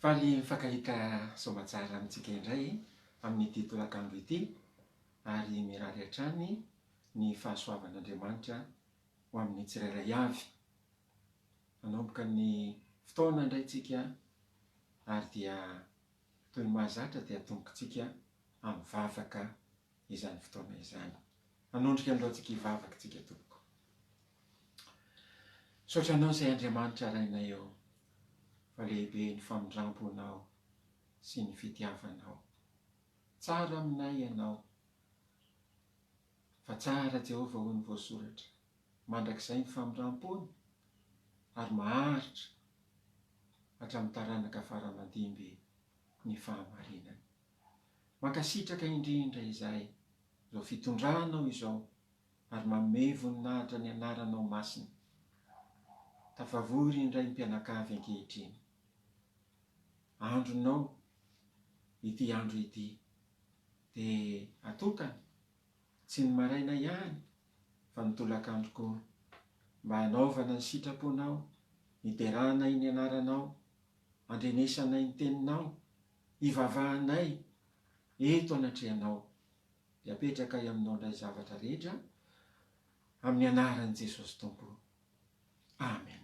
Faly mifankahita soamatsara amintsika indray amin'ity tolakandro ity ary mirary hatrany ny fahasoavan'Andriamanitra ho amin'ny tsirairay avy. Manomboka ny fotoana indray tsika ary dia toy ny mahazatra dia atombokantsika amin'ny vavaka izany fotoana izany. Manondrika an'ilontsika hivavaka tsika tompoko. Saotranao izay Andriamanitra rainay eo, fa lehibe ny famindramponao sy ny fitiavanao. Tsara aminay ianao, fa tsara Jehovah hoy ny voasoratra, mandrakizay ny famindrampony ary maharitra hatramin'ny taranaka fara-mandimby ny fahamarinany. Mankasitraka indrindra izahay izao fitondranao izao ary manome voninahitra ny anaranao masina. Tafavory indray ny mpianakavy ankehitriny. Andronao ity andro ity dia atokana tsy ny maraina ihany fa ny tolakandro koa, mba hanaovana ny sitraponao, hiterana ny anaranao, handrenesanay ny teninao, hivavahanay eto anatrehanao. Dia apetraka aminao indray zavatra rehetra amin'ny anaran'i Jesosy Tompo. Amen.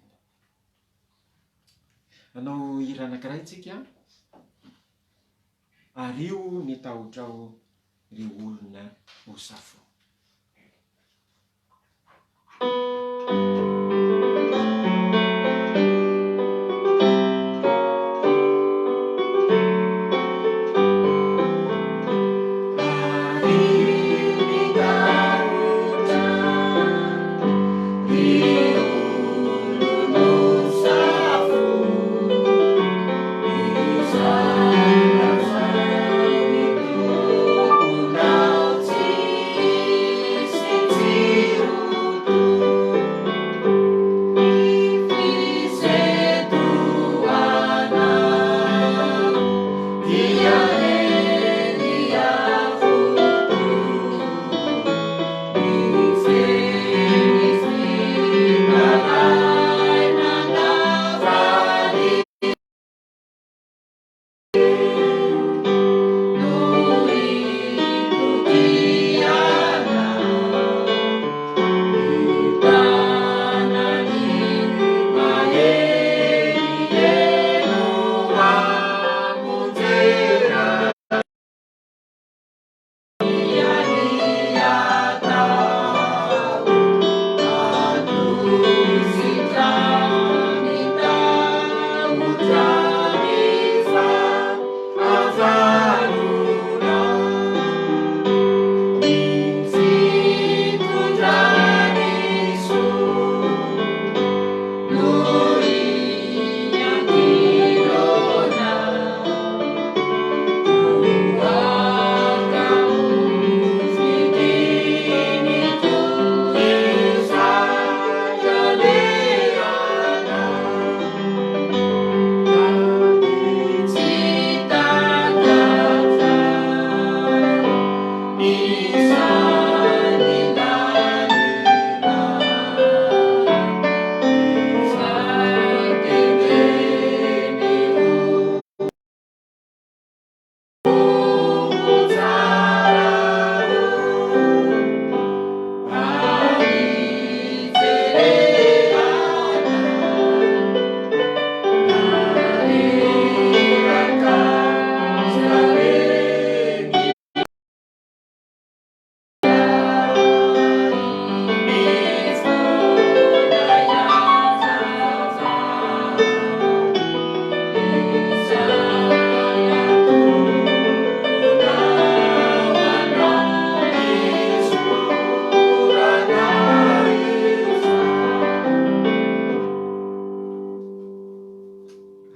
Anao hira anankiray tsika, ario ny tahotrao ry olona ho safo.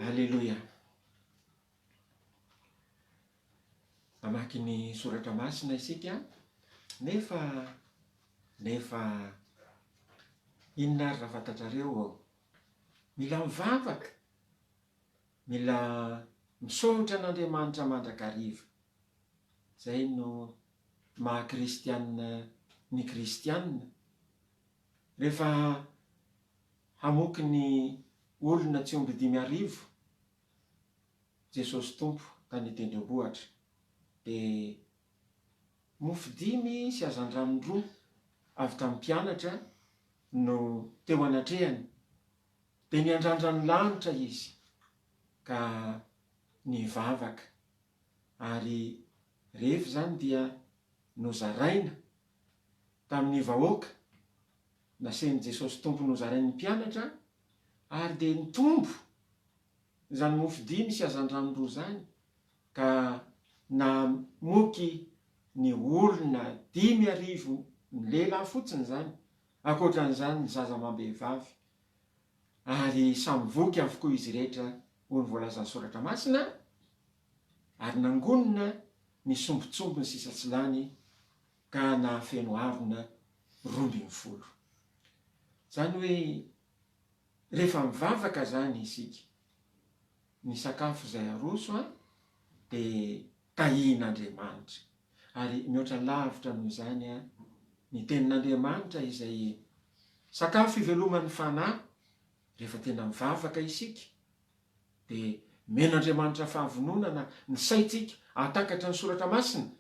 Halleluja. Mamaky ny soratra masina isika, nefa inona ary raha fantatrareo, mila mivavaka, mila misaotra an'Andriamanitra mandrakariva. Zay no maha-kristianina ny kristianina. Rehefa hamoky ny olona tsy omby 5,000 Jesosy tompo tany tendrombohitra. Dia mofo 5 sy hazan-drano 2 avy tamin'ny mpianatra no teo anatrehany. Dia niandrandra ny lanitra izy ka nivavaka, ary rehefa zany dia nozaraina tamin'ny vahoaka, naseny Jesosy tompo nozarain'ny mpianatra, ary dia nitombo zany mofo 5 sy hazan-drano 2 zany, ka namoky ny olona 5,000 ny lehilahy fotsiny zany, ankoatran'izany ny zaza amam-behivavy, ary samy voky avokoa izy rehetra ho ny voalazan'ny soratra masina, ary nangonina ny sombintsombiny sisa tsy lany ka nahafeno avina 12. Zany hoe rehefa mivavaka zany isika, ny sakafo izay aroso dia tahian'Andriamanitra, ary mihoatra lavitra noho izany ny tenin'Andriamanitra izay sakafo iveloman'ny fanahy. Rehefa tena mivavaka isika dia men'Andriamanitra fahavononana ny saitsika hatakatra ny soratra masina,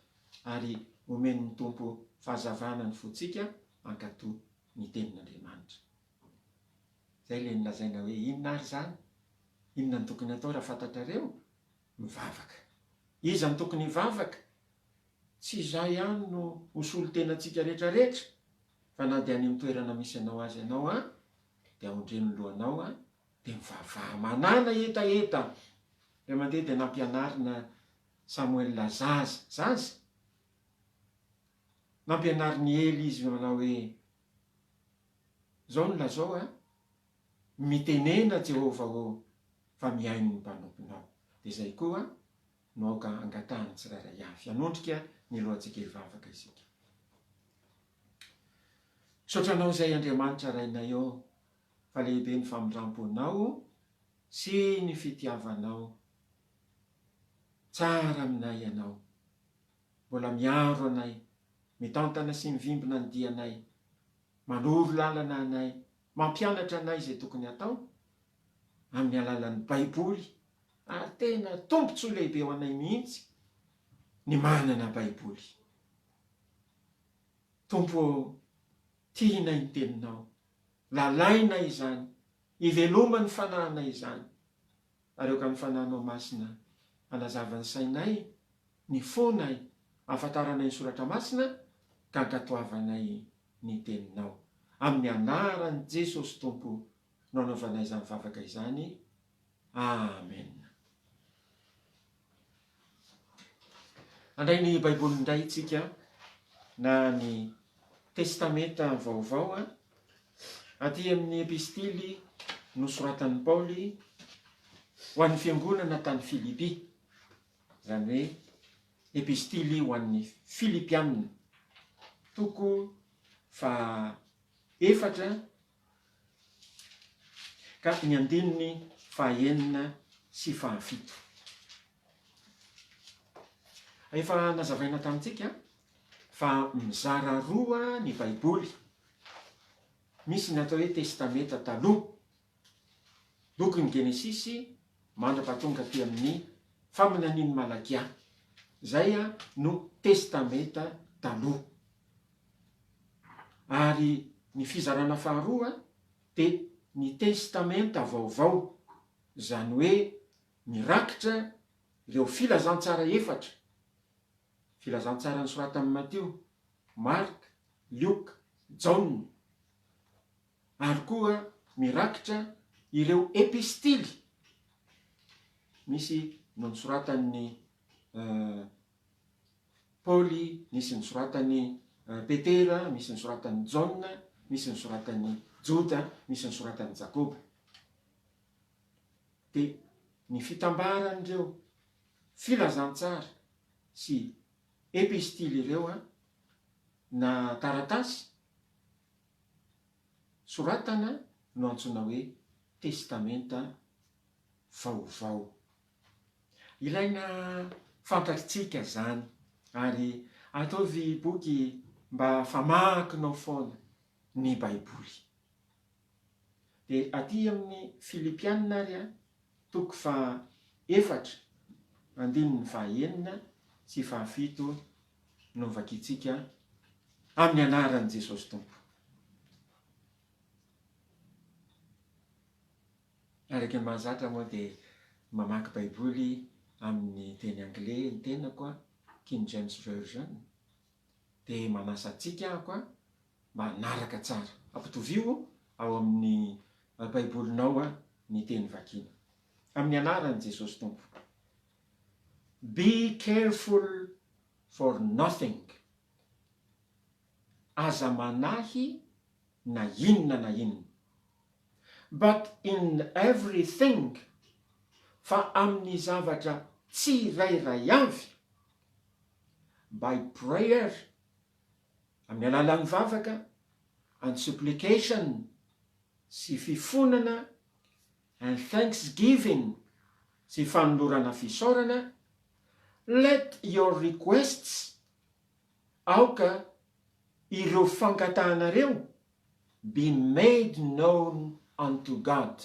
ary omen'ny tompo fahazavana ny fontsika hankatoa ny tenin'Andriamanitra. Zay le nilazaina hoe inona ary zany? Inona ny tokony atao raha fantatrareo? Mivavaka. Iza ny tokony hivavaka? Tsy izay ihany no hosolo tenantsika rehetrarehetra, fa na dia any amin'ny toerana misy anao azy ianao dia aondreno ny lohanao dia mivavaha manana etaeta. Ray aman-dreny dia nampianarina Samuel zaza, nampianariny Ely izy manao hoe zao no lazao mitenena Jehova fa mihaino ny mpanomponao. Dia izay koa no aoka angatahany tsirairay avy, anondrika ny lohantsika hivavaka isika. Sotranao izay Andriamanitra rainay eo, fa lehibe ny famindramponao sy ny fitiavanao. Tsara aminay ianao, mbola miaro anay, mitantana sy mivimbina ny dianay, manoro lalana anay, mampianatra anay izay tokony atao amin'ny alalan'ny Baiboly. Ary tena tombontsoa lehibe ho anay mihitsy ny manana Baiboly. Tompo, tianay ny teninao, lalaina izany, iveloma ny fanahina izany, ary eoka ny fanahinao masina hanazava ny sainay, ny fonay, ahafantaranay ny soratra masina, ka hankatoavanay ny teninao. Amin'ny anaran'i Jesosy tompo no anaovanay izany vavaka izany. Amen. Andray ny Baiboly indray itsika, na ny testamenta vaovao, aty amin'ny epistily nosoratan'i Paoly ho an'ny fiangonana tany Filipy. Zany hoe epistily ho an'ny Filipianina, toko 4 ka ny andininy 9 sy 7. Efa nazavaina tamintsika fa mizara roa ny Baiboly. Misy ny atao hoe testamenta taloha, boky ny Genesisy mandrapatonga aty amin'ny faminaniany Malakia. Zay no testamenta taloha. Ary ny fizarana faharoa dia ny testamenta vaovao, zany hoe mirakitra ireo filazantsara 4. Filazantsara ny soratan'i Mateo, Marka, Lioka, Jaona, ary koa mirakitra ireo epistily. Misy no nisoratan'ny Paoly, misy nisoratan'ny Petera, misy nisoratan'ny Jaona, misy nisoratan'ny Joda, misy nisoratan'ny Jakoba. Dia ny fitambaran'ireo filazantsara sy epistily ireo na taratasy soratana no antsoina hoe testamenta vaovao. Ilaina fantatritsika zany, ary ataovy boky mba famakinao foana ny Baiboly. Dia aty amin'ny Filipianina ary toko 4 andininy fahaenina sy fahafito no vakitsika amin'ny anaran'i Jesosy Tompo. Araky ny mahazatra moa dia mamaky baiboly amin'ny teny anglais ny tenako a, King James Version, dia manasa antsika ahako a mba hanaraka tsara, ampitovio ao amin'ny baibolinao a ny teny vakina. Amin'ny anaran'i Jesosy Tompo. Be careful for nothing. Aza manahy na inona na inona. But in everything, fa amin'ny zavatra tsirairay avy, by prayer, amin'ny alalan'ny vavaka, and supplication, sy fifonana, and thanksgiving, sy fanolorana fisaorana, let your requests, aoka ireo fankatahanareo, be made known unto God,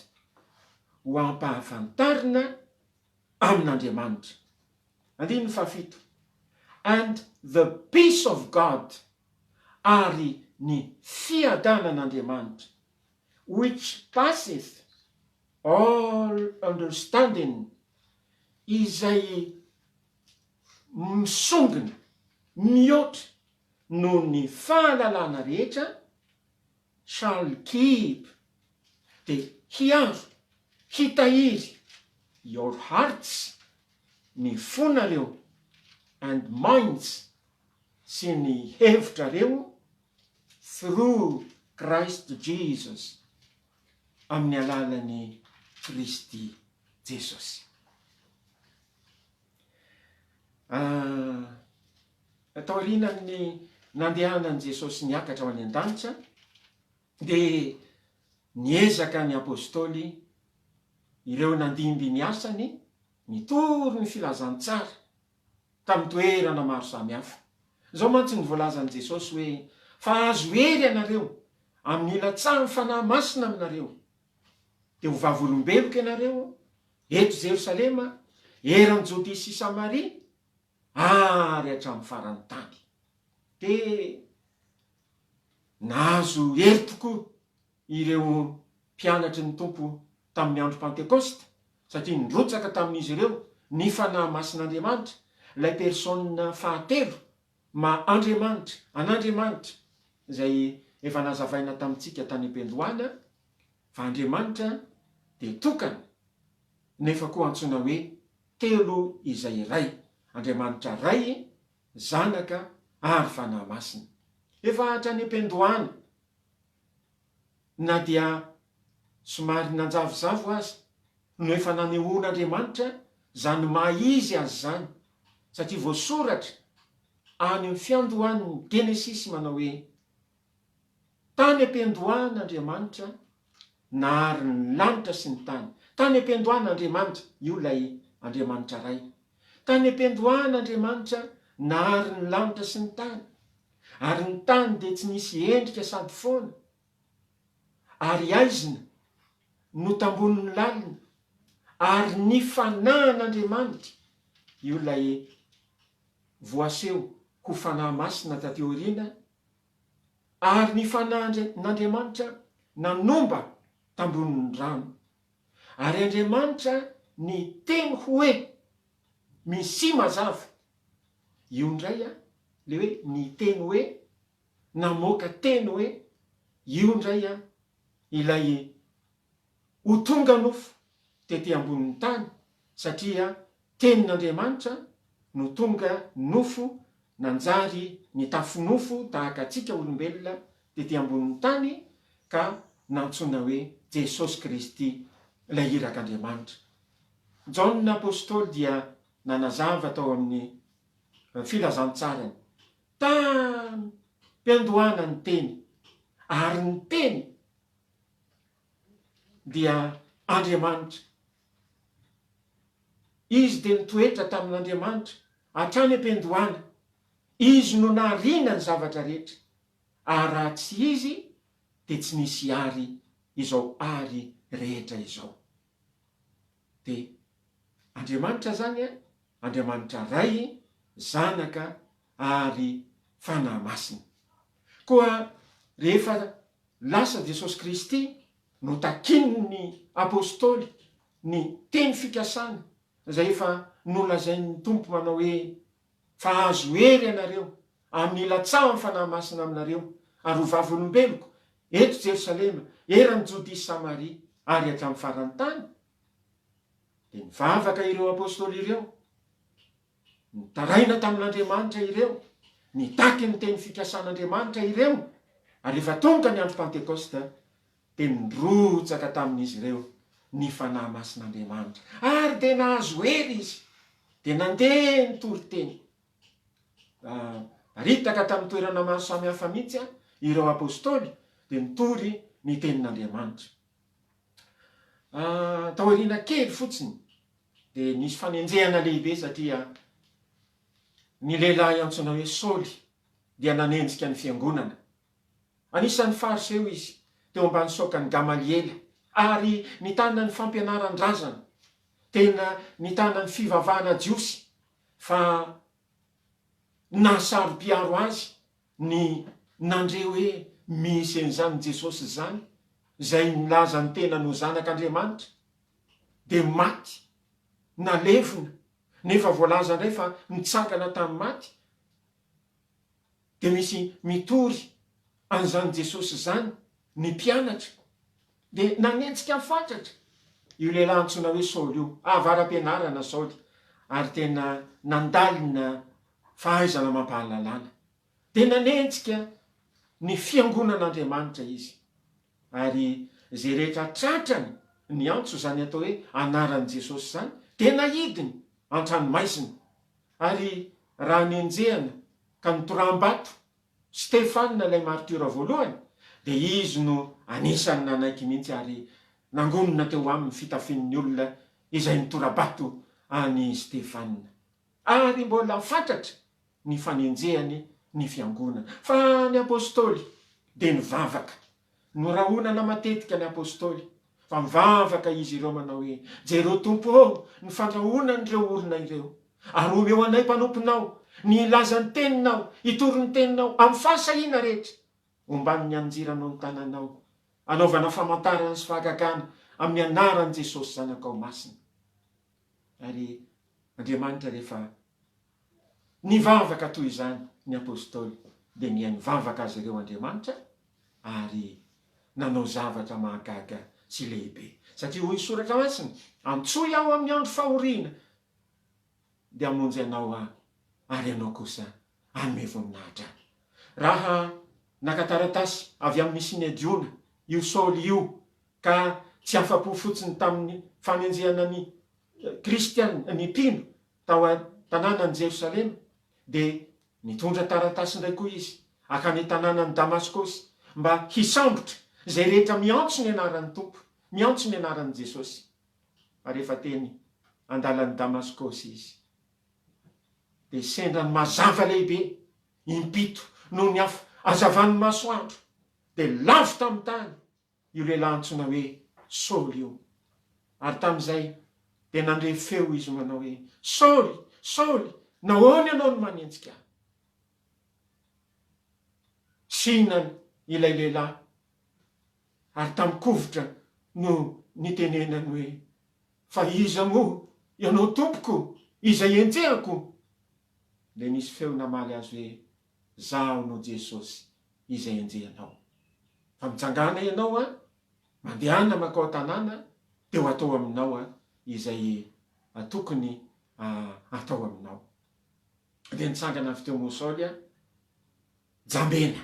ho ampahafantarina amin'Andriamanitra. Andininy fahafito. And the peace of God, ary ny fiadanan'Andriamanitra, which passeth all understanding, izay misongona, mihoatra no ny fahalalana rehetra, shall keep, de hiaro, hitahiry, your hearts, ny fonareo, and minds, sy ny hevitrareo, through Christ Jesus, amin'ny alalan'i Kristy Jesosy. Taorianany nandehanan'i Jesosy niakatra ho any an-danitra, dia niezaka ny apôstôly, ireo nandimby ny asany, nitory ny filazantsara tamin'ny toerana maro samihafa. Zao mantsy ny voalazan'i Jesosy hoe fa azo hery ianareo amin'ny ilatsahan'ny fanahy masina aminareo, dia ho vavolombeloko ianareo eto Jerosalema, eran'ny Jodea sy Samaria, ary hatramin'ny faran'ny tany. Dia nahazo hery tokoa ireo mpianatry ny Tompo tamin'ny andro Pentekosta, satria nirotsaka tamin'izy ireo ny fanahy masin'Andriamanitra, ilay persona fahatelo ma Andriamanitra, an'Andriamanitra, izay efa nazavaina tamintsika tany am-piandohana, fa Andriamanitra dia tokana, nefa koa antsoina hoe telo izay iray, Andriamanitra ray, zanaka ary fanahy masina. Efa hatrany am-piandohana, na dia somary nanjavozavo azy, no efa nanehoan'Andriamanitra zany maizy azy zany, satria voasoratra any amin'ny fiandohan'ny Genesisy manao hoe tany am-piandohan'Andriamanitra nahary ny lanitra sy ny tany. Tany am-piandohan'Andriamanitra, io lay Andriamanitra ray. Tany am-piandohan'Andriamanitra nahary ny lanitra sy ny tany, ary ny tany dia tsy nisy endrika sady foana, ary aizina no tambonin'ny lalina, ary ny fanahyn'Andriamanitra, io lay voaseho ho fanahy masina taty aoriana, ary ny fanahyn'Andriamanitra nanomba tambonin'ny rano, ary Andriamanitra ny teny hoe misy mazava, io ndray a le hoe ny teny hoe, namoaka teny hoe, io ndray a ilay ho tonga nofo tety ambonin'ny tany, satria tenin'Andriamanitra no tonga nofo, nanjary ny tafinofo tahaka atsika olombelona tety ambonin'ny tany, ka nantsoina hoe Jesosy Kristy ilay irak'Andriamanitra. Jaona apôstôly dia nanazava tao amin'ny filazantsarany, tam-piandohana ny teny, ary ny teny dia Andriamanitra. Izy dia nitoetra tamin'Andriamanitra hatrany am-piandohana, izy no nahariana ny zavatra rehetra, ary raha tsy izy dia tsy nisy ary izao ary rehetra izao. Dia Andriamanitra zany a, Andriamanitra ray, zanaka ary fanahy masina. Koa rehefa lasa Jesosy Kristy no takiny ny apôstôly ny teny fikasana zay efa nolazain'ny tompo manao hoe fa azo hery ianareo amin'ny latsaha ny fanahy masina aminareo ary ho vavolombeloko eto Jerosalema, eran'ny Jody sy Samaria ary hatramin'ny farany tany. De nivavaka ireo apôstôly ireo, nitaraina tamin'Andriamanitra ireo, nitaky ny teny fikasan'Andriamanitra ireo, ary efa tonga ny andro Pentekosta de nirotsaka tamin'izy ireo ny fanahy masin'Andriamanitra, ary de nahazo hery izy, de nandeha nitory teny. Ritaka tamin'ny toerana maro samihafa mihitsy ireo apôstôly, de nitory ny tenin'Andriamanitra. Taoriana kely fotsiny de nisy fanenjehana lehibe satria ny lehilahy antsoina hoe Saoly dia nanenjika ny fiangonana. Anisan'ny fariseho izy teo ambany saokan'ny Gamaliela, ary nitana ny fampianaran-drazana, tena nitana ny fivavahana jiosy, fa nasarom-piaro azy ny nandre hoe misy an'izany Jesosy zany, zay nilaza ny tena no zanak'Andriamanitra, de maty, nalevona, nefa voalaza ndray fa nitsangana tamin'ny maty, de misy mitory an'izany Jesosy zany ny mpianatra, de nanenjika fatratra io lehilahy antsoina hoe Saoly io, avaram-pianarana Saoly, ary tena nandalina fahaizana mampahalalana, de nanenjika ny fiangonan'Andriamanitra izy, ary zay rehetra tratrany ny antso zany atao hoe anaran'i Jesosy zany, de nahidiny an-tranomaizina. Ary raha nenjehana ka nitoraham-bato Stefana ilay martyra voalohany, de izy no anisany nanaiky mihitsy ary nangonina teo aminy fitafian'ny olona izay nitora-bato any Stefana. Ary mbola fantatra ny fanenjehany ny fiangonana. Fa ny apôstôly de nivavaka, norahonana matetika ny apôstôly, fa mivavaka izy ireo manao hoe jereo tompo, ny fandrahonan'ireo olona ireo, ary omeo anay mpanomponao, ny lazany teninao, itory ny teninao amin'ny fahasahina rehetra, omban'ny anjiranao ny tananao, anaovana famantarana sy fahagagana amin'ny anaran'i Jesosy zanakao masina. Ary Andriamanitra rehefa nivavaka toy izany ny apôstôly, de nivavaka azy ireo Andriamanitra, ary nanao zavatra mahagaga sy lehibe. Satria hoy soratra masina, antsoy aho amin'ny andro fahoriana, de amonjy anao ary anao kosa anome voninahitra. Raha nakataratasy avy amin'ny Sinediona io Saoly io, ka tsy afa-po fotsiny tamin'ny fanenjehana ny kristiana, ny mpino tao tanànan'i Jerosalema, de nitondra taratasy indray koa izy akany tanànan'i Damaskosy, mba hisambotra zay rehetra miantso ny anaran'ny tompo, miantso ny anaran'i Jesosy. Ary rehefa teny andalan'i Damaskosy izy, de sendrany mazava lehibe impito noho ny azavan'ny masoandro, de lavo tamin'ny tany io lehilahy antsoina hoe Saoly io. Ary tamin'izay de nandre feo izy manao hoe Saoly, Saoly, nahoana ianao no manenjika ahy? Sinany ilay lehilahy, ary tamin'ny kovitra no nitenenany hoe fa iza moa ianao tompoko, izay enjehako? De nisy feo namaly azy hoe zaho no Jesosy izay enjehanao. Fa mitsangana ianao mandehana makao tanàna, de ho atao aminao izay tokony atao aminao. De nitsangana avy teo moa Saoly jambena,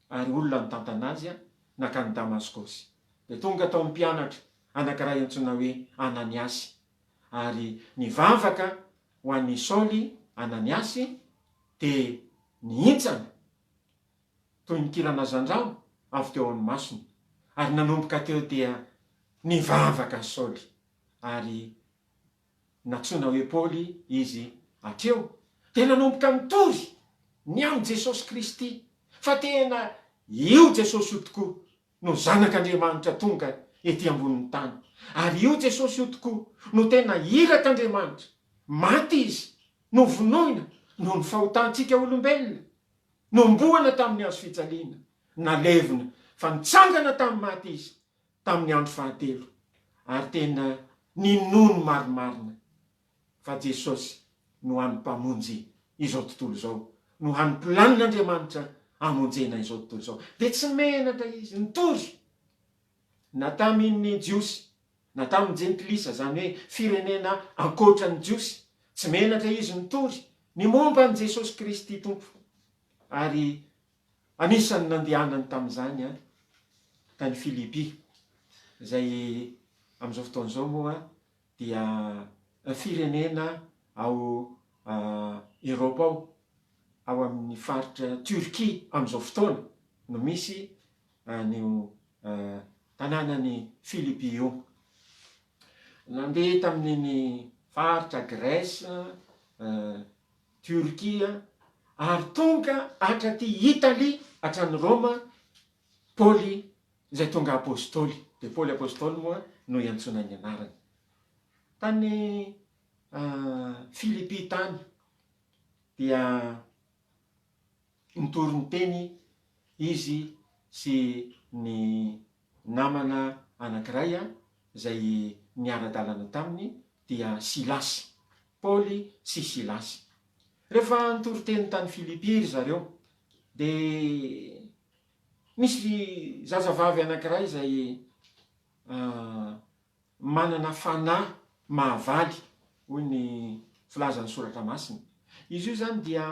ary olona nitantana azy nakany Damaskosy. De tonga tao mpianatra anankiray antsoina hoe Ananiasy, ary nivavaka ho an'ny Saoly Ananiasy, de nihintsana toy ny kirana zandrano avy teo amin'ny masony, ary nanomboka teo dia nivavaka Saoly, ary natsoina hoe Paoly izy atreo, de nanomboka mitory ny amin'ny Jesosy Kristy, fa tena io Jesosy io tokoa no zanak'Andriamanitra tonga ety ambonin'ny tany, ary io Jesosy io tokoa no tena irak'Andriamanitra maty izy, novonoina no ny fahotantsika olombelona, nomboana tamin'ny hazo fijaliana, nalevina fa nitsangana tamin'ny maty izy tamin'ny andro fahatelo, ary tena ninono marimarina fa Jesosy no hany mpamonjy izao tontolo izao, no hany planin'Andriamanitra hamonjena izao tontolo izao. Dia tsy menatra izy, nitory na tamin'ny jiosy na tamin'ny jentilisa, zany hoe firenena ankoatran'ny jiosy, tsy menatra izy nitory ny momba ny Jesosy Kristy tompo, ary anisany nandehanany tamin'izany tany Filipy, izay amin'izao fotoan'izao moa dia firenena ao Eropa ao amin'ny faritra Turquie amin'izao fotoana no misy nio tanànany Filipy io. Nandeha tamin'ny faritra Grèce, Turquie, ary tonga hatraty Italie, hatrany Roma, Paoly izay tonga apôstôly. De Paoly apôstôly moa no iantsonany anarany. Tany Filipy tany dia nitorony teny izy sy ny namana anankiray izay niara-dalana taminy dia Silasy, Paoly sy Silasy. Rehefa nitory teny tany Filipy ry zareo, de misy zazavavy anankiray izay manana fanahy mahavaly, hoy ny filazan'ny soratra masina. Izy io zany dia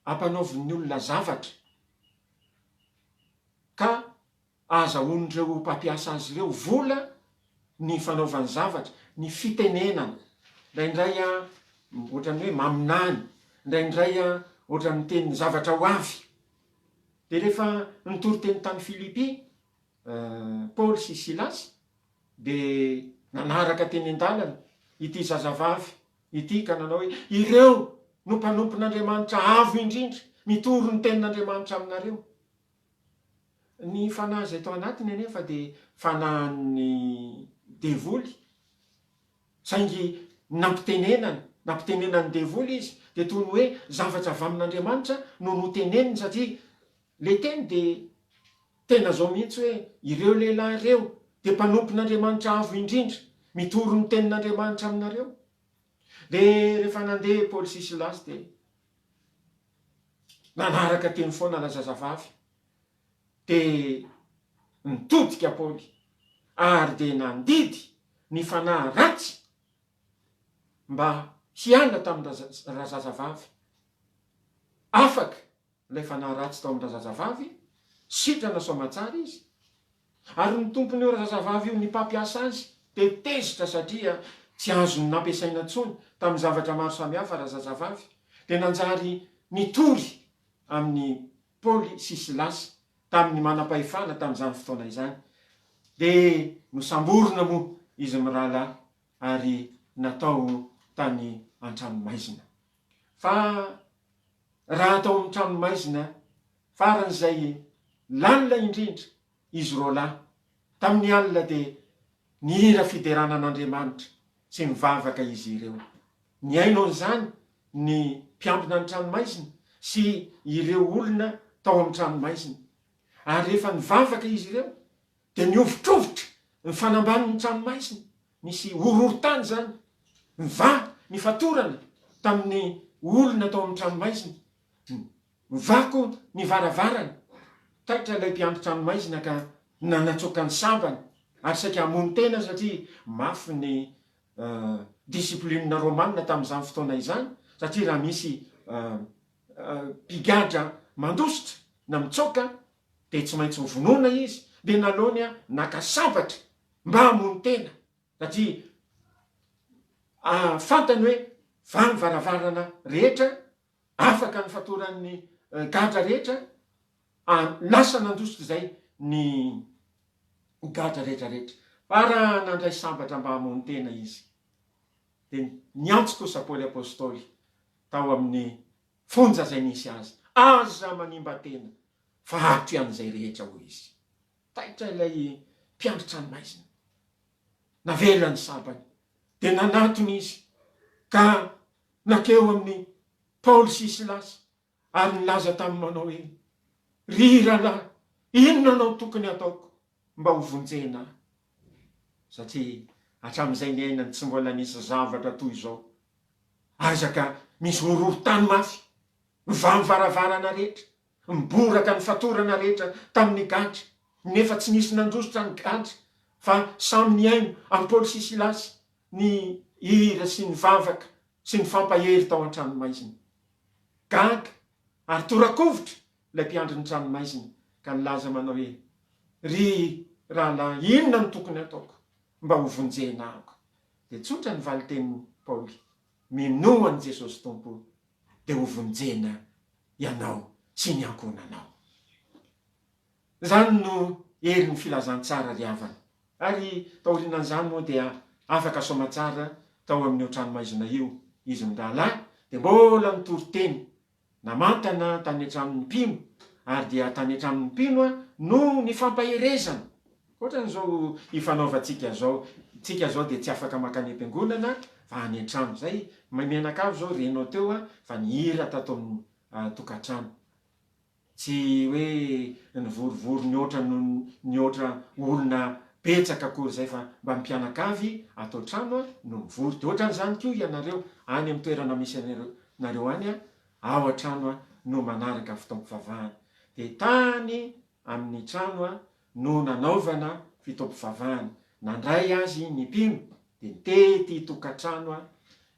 ampanaovin'ny olona zavatra ka azahoan'ireo mpampiasa azy ireo vola ny fanaovany zavatra, ny fitenenana. Indraindray ohatrany hoe maminany, indraindray ohatrany teny zavatra ho avy. De rehefa nitory teny tany Filipy, Paoly sy Silasy, de nanaraka teny an-dalana ity zazavavy ity ka nanao hoe ireo no mpanompon'Andriamanitra avo indrindra, mitoro ny tenin'Andriamanitra aminareo. Ny fanahy izay tao anatiny anefa de fanahin'ny devoly, saingy nampitenenany devoly izy, de toy ny hoe zavatra avy amin'Andriamanitra no noteneniny, satria le teny de tena zao mihitsy hoe ireo lehilahy ireo de mpanompon'Andriamanitra avo indrindra, mitoro ny tenin'Andriamanitra aminareo. De rehefa nandeha Paoly sy Silasy de nanaraka teny foana la zazavavy, de nitodika Paoly ary de nandidy ny fanahy ratsy mba hiala tamin'ny zazavavy. Afaka ilay fanahy ratsy tao amin'ny zazavavy, sitrana soamatsara izy, ary ny tompon'io zazavavy io ny mpampiasa azy de tezitra, satria tsy azony nampiasaina intsony tamin'ny zavatra maro samihafa raha zazavavy. De nanjary nitory amin'ny Paoly sy Silasy tamin'ny manam-pahefana tamin'izany fotoana izany, de nosamborona moa izy mirahalahy ary natao tany an-tranomaizina. Fa raha atao amin'ny tranomaizina, faran'izay lalina indrindra izy roa lahy tamin'ny alina, de nihira fiderana an'Andriamanitra sy mivavaka izy ireo. Niaino an'izany ny mpiambina ny tranomaizina sy ireo olona tao amin'ny tranomaizina. Ary rehefa nivavaka izy ireo, de niovitrovotra ny fanamban'ny tranomaizina, nisy horohorontany zany, ny fatorana tamin'ny olona tao amin'ny tranomaizina, mivako ny varavarana. Taitra ilay mpiandry tranomaizina ka nanatsoka ny sambany, ary saika hamono tena, satria mafy ny disiplinina romanina tamin'izany fotoana izany, satria raha misy mpigadra mandositra na mitsoka de tsy maintsy hovonona izy, de nalony naka sambatra mba hamono tena, satria fantany hoe va ny varavarana rehetra, afaka ny fatoran'ny gadra rehetra, lasa nandositra zay ny gadra rehetrarehetra. Fa raha nandray sambatra mba hamono tena izy, de niantso kosa Paoly apôstôly tao amin'ny fonja zay nisy azy, aza manimba tena fa ato an'izay rehetra hoy izy. Taitra ilay mpiandry tranomaizina, navela ny sabany, de nanatony izy ka nakeo amin'ny Paoly sy Silasy ary nilaza tamin'ny manao hoe ry rahalahy, inona anao tokony ataoko mba ho vonjena ahy? Satria hatramin'izay ny ainany tsy mbola nisy zavatra toy izao. Aza ka misy horohon-tany mafy, mivamivaravarana rehetra, miboraka ny fatorana rehetra tamin'ny gadra, nefa tsy nisy nandrosotra ny gadra, fa samy ny aino amin'ny Paoly sy Silasy ny hira sy ny vavaka sy ny fampahery tao an-tranomaizina. Gaga ary torakovitra ilay mpiandry ny tranomaizina ka nilaza manao hoe ry rahalahy, inona ny tokony ataoko mba ho vonjena ahako? De tsotra ny valitenin'ny Paoly, minoa ny Jesosy Tompo de ho vonjena ianao sy ny ankonanao. Zany no herin'ny filazantsara ry havana. Ary taorinan'izany moa dia afaka somatsara tao amin'ny tranomaizina io izy ny rahalahy de mbola nitory-teny namantana tany an-tranon'ny mpino, ary dia tany an-tranon'ny mpino no ny fampaherezana. Ohatran'izao ifanaovantsika zao, tsika zao de tsy afaka makany am-piangonana fa any an-trano zay, menakavy zao renao teo fa nihira tato amin'ny tokantrano. Tsy hoe nivorivory niotra olona betsaka akory zay, fa mba mpianakavy atao trano no mivory. De ohatran'izany koa ianareo any amin'ny toerana misy nareo any ao an-trano no manaraka fitaom-pivavahana. De tany amin'ny trano no nanaovana fitaom-pivavahana. Nandray azy ny mpino de tety tokantrano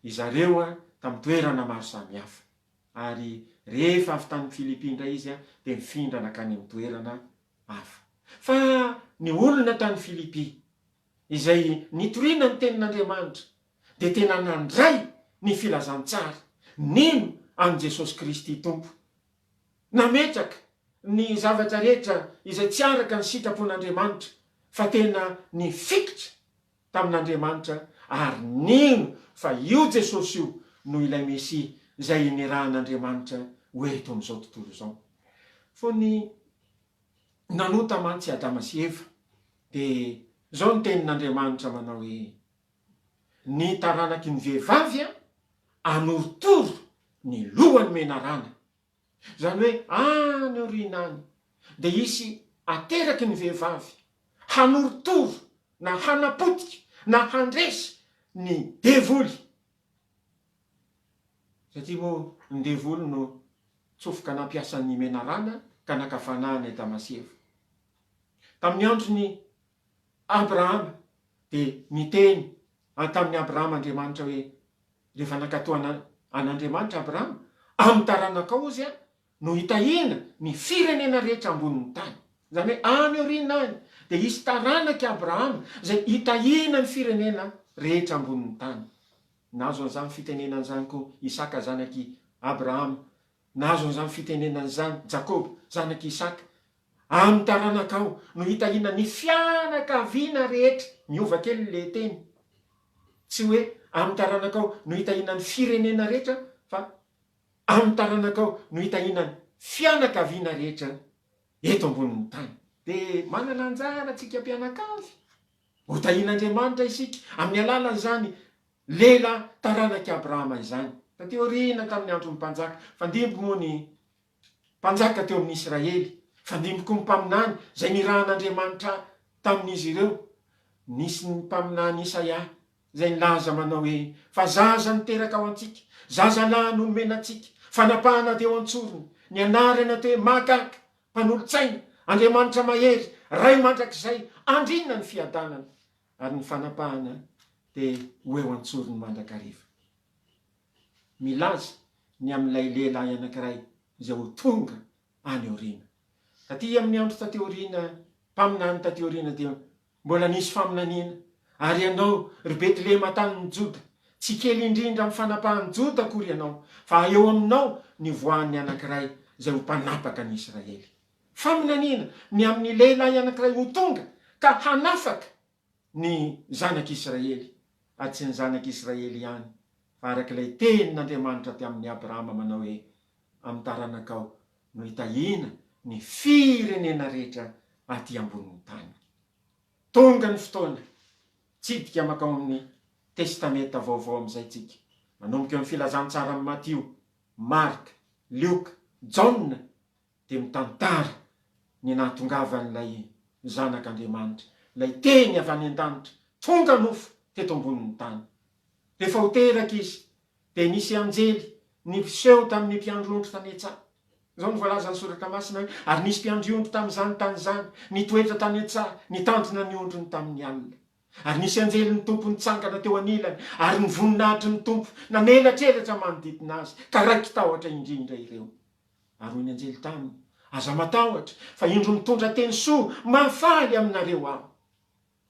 izareo tamin'ny toerana maro samihafa. Ary rehefa avy tany Filipi indray izy de mifindra nakany amin'ny toerana hafa. Fa ny olona tany Filipi izay nitoriana ny tenin'Andriamanitra de tena nandray ny filazantsara nino an Jesosy Kristy Tompo, nametraka ny zavatra rehetra izay tsy araka ny sitrapon'Andriamanitra fa tena ny fikitra tamin'Andriamanitra, ary nino fa io Jesosy io no ilay Mesia izay nirahan'Andriamanitra ho eto amin'izao tontolo izao. Fo ny nanota mantsy Adama sy Eva de zao ny tenin'Andriamanitra manao hoe ny taranaky ny vehivavy anorotoro ny lohany menarana. Zany hoe any aoriana any de isy ateraky ny vehivavy hanorotoro na hanapotika na handresy ny devoly. Satria moa ny devoly no tsofoka nampiasan'ny menarana ka nakafanany Adama sy Eva. Tamin'ny andron'ny Abrahama de miteny tamin'ny Abrahama Andriamanitra hoe rehefa nakatoana an'Andriamanitra Abrahama, amin'ny taranakao izy no hitahina ny firenena rehetra ambonin'ny tany. Zany hoe any aoriana any de isy taranaky Abrahama zay hitahina ny firenena rehetra ambonin'ny tany. Nazo an'izany fitenenana zany koa Isaka zanaky Abrahama, nazo an'izany fitenenana zany Jakobo zanaky Isaka. Amin'ny taranakao no hitahina ny fianakaviana rehetra. Miova kely le teny, tsy hoe amin'ny taranakao no hitahina ny firenena rehetra, fa amin'ny taranakao no hitahina ny fianakaviana rehetra eto ambonin'ny tany. De manana anjara tsika mpianakavy ho tahin'Andriamanitra isika amin'ny alalan'izany lela taranaky Abrahama izany. Tateo aoriana tamin'ny andron'ny mpanjaka, fandimby moa ny mpanjaka teo amin'ny Israely, fandimby koa ny mpaminany zay nirahan'Andriamanitra tamin'izy ireo. Nisy ny mpaminany Isaia zay nilaza manao hoe fa zaza niteraka ao antsika, zaza lahy nomenantsika, fanapahana teo antsorony, ny anarana teo hoe Mahagaga, mpanolotsaina, Andriamanitra mahery, ray mandrakizay, andrinina ny fiadanana. Ary ny fanapahana de ho eo antsorony mandrakariva. Milaza ny amin'ilay lehilahy anankiray izay ho tonga any aoriana. Taty amin'ny andro taty aoriana, mpaminany taty aoriana dia mbola nisy faminaniana. Ary ianao ry Betlehema tanin'ny Joda, tsy kely indrindra amin'ny fanapahan'ny Joda akory ianao, fa eo aminao ny voan'ny anankiray izay ho mpanapaka ny Israely. Faminaniana ny amin'ny lehilahy anankiray ho tonga ka hanafaka ny zanak'Israely, ary tsy ny zanak'Israely ihany, fa arak'ilay tenin'Andriamanitra tamin'ny Abrahama manao hoe amin'ny taranakao no hitahina ny firenena rehetra aty ambonin'ny tany. Tonga ny fotoana tsidika makao amin'ny testamenta vaovao amin'izay tsika. Manomboka eo amin'ny filazantsara amin'ny Matio, Marka, Lioka, Jaona dia mitantara ny nahatongavan'ilay zanak'Andriamanitra, ilay teny avy any an-danitra, tonga nofo teto ambonin'ny tany. Rehefa ho teraka izy dia nisy anjely niseho tamin'ny mpiandro-ondro tany an-tsaha. Izao ny voalaza ny soratra masina hoe ary nisy mpiandro-ondro tamin'izany tany izany, nitoetra tany an-tsaha, nitandrina ny ondrony tamin'ny alina. Ary nisy anjely ny tompo nitsangana teo anilany, ary ny voninahitry ny tompo nanelatrelatra manodidina azy, ka raiky tahotra indrindra ireo. Ary hoy ny anjely taminy, aza matahotra, fa indro mitondra teny soa mahafaly aminareo aho.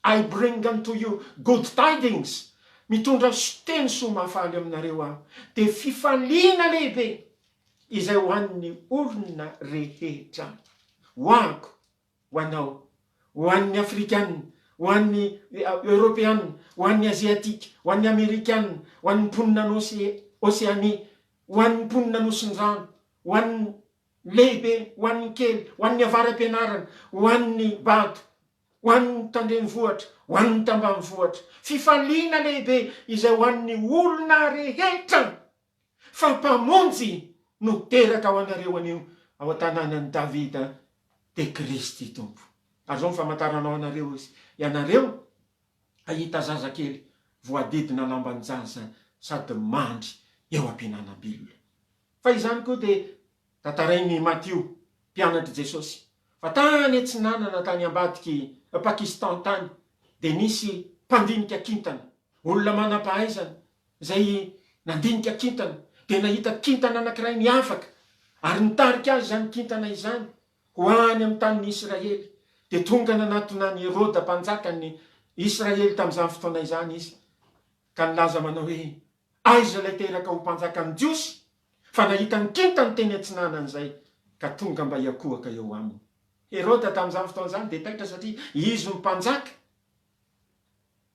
I bring unto you good tidings. Mitondra teny soa mahafaly aminareo aho. Dia fifaliana lehibe izay ho an'ny olona rehetra. Ho ako, ho anao, ho an'ny Afrikanina, ho an'ny Europeanina, ho an'ny Aziatika, ho an'ny Amerikanina, ho an'ny mponina Oseania, ho an'ny mponina nosin-drano, ho an'ny lehibe, ho an'ny kely, ho an'ny avaram-pianarana, ho an'ny bato, ho an'ny tandrenivohitra, ho an'ny tambanivohitra. Fifaliana lehibe izay ho an'ny olona rehetra. Fa mpamonjy no teraka ao anareo anio ao an-tanànan'i Davida dia Kristy tompo. Ary zao famataranao anareo izy. Ianareo ahita zazakely voadidina lamban-jaza sady mandry eo am-pihinanam-bilona. Fa izany koa dia tantarain'i Matio, mpianatry Jesosy. Fa tany Antsinanana tany ambadiky Pakistan tany dia nisy mpandinika kintana, olona manam-pahaizana izay nandinika kintana dia nahita kintana anankiray miafaka ary nitarika azy izany kintana izany ho any amin'ny tanin'ny Israely. Dia tonga nanatona ny Heroda mpanjakan'ny Israely tamin'izany fotoana izany izy, ka nilaza manao hoe aiza ilay teraka ho mpanjakan'ny Jiosy, fa nahita ny kintana teny Antsinanana izay ka tonga mba hiakohaka eo aminy. Heroda tamin'izany fotoana izany dia taitra satria izy mpanjaka.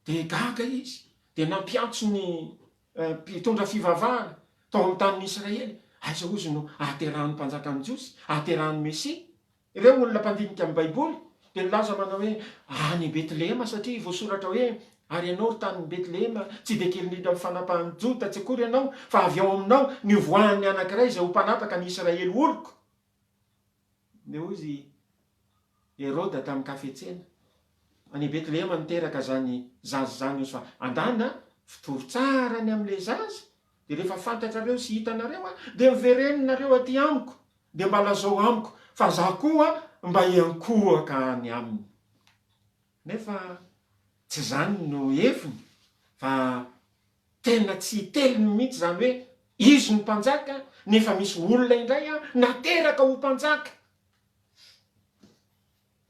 Dia gaga izy, dia nampiantso ny mpitondra fivavahana tao amin'ny tanin'ny Israely. Aiza ozy no ahaterahan'ny mpanjakan'ny Jiosy, ahaterahan'ny Mesia. Ireo olona mpandinika amin'ny Baiboly dia nilaza manao hoe any Betlehema satria voasoratra hoe ary ianao ry tanin'ny Betlehema tsy dia kely indrindra amin'ny fanapahan'ny Jota, tsy akory ianao fa avy ao aminao ny voan'ny anankiray izay ho mpanapaka ny Israely oloko. Dia ozy Heroda tamin'ny kafetsena, any Betlehema niteraka zany zaza zany fa andana fitory tsara ny amin'ilay zaza. Dia rehefa fantatrareo sy hitanareo dia mivereninareo aty amiko, dia mba lazao amiko fa za koa mba hiankohaka any aminy. Nefa tsy zany no heviny, fa tena tsy teliny mihitsy zany hoe izy ny mpanjaka, nefa misy olona indray nateraka ho mpanjaka.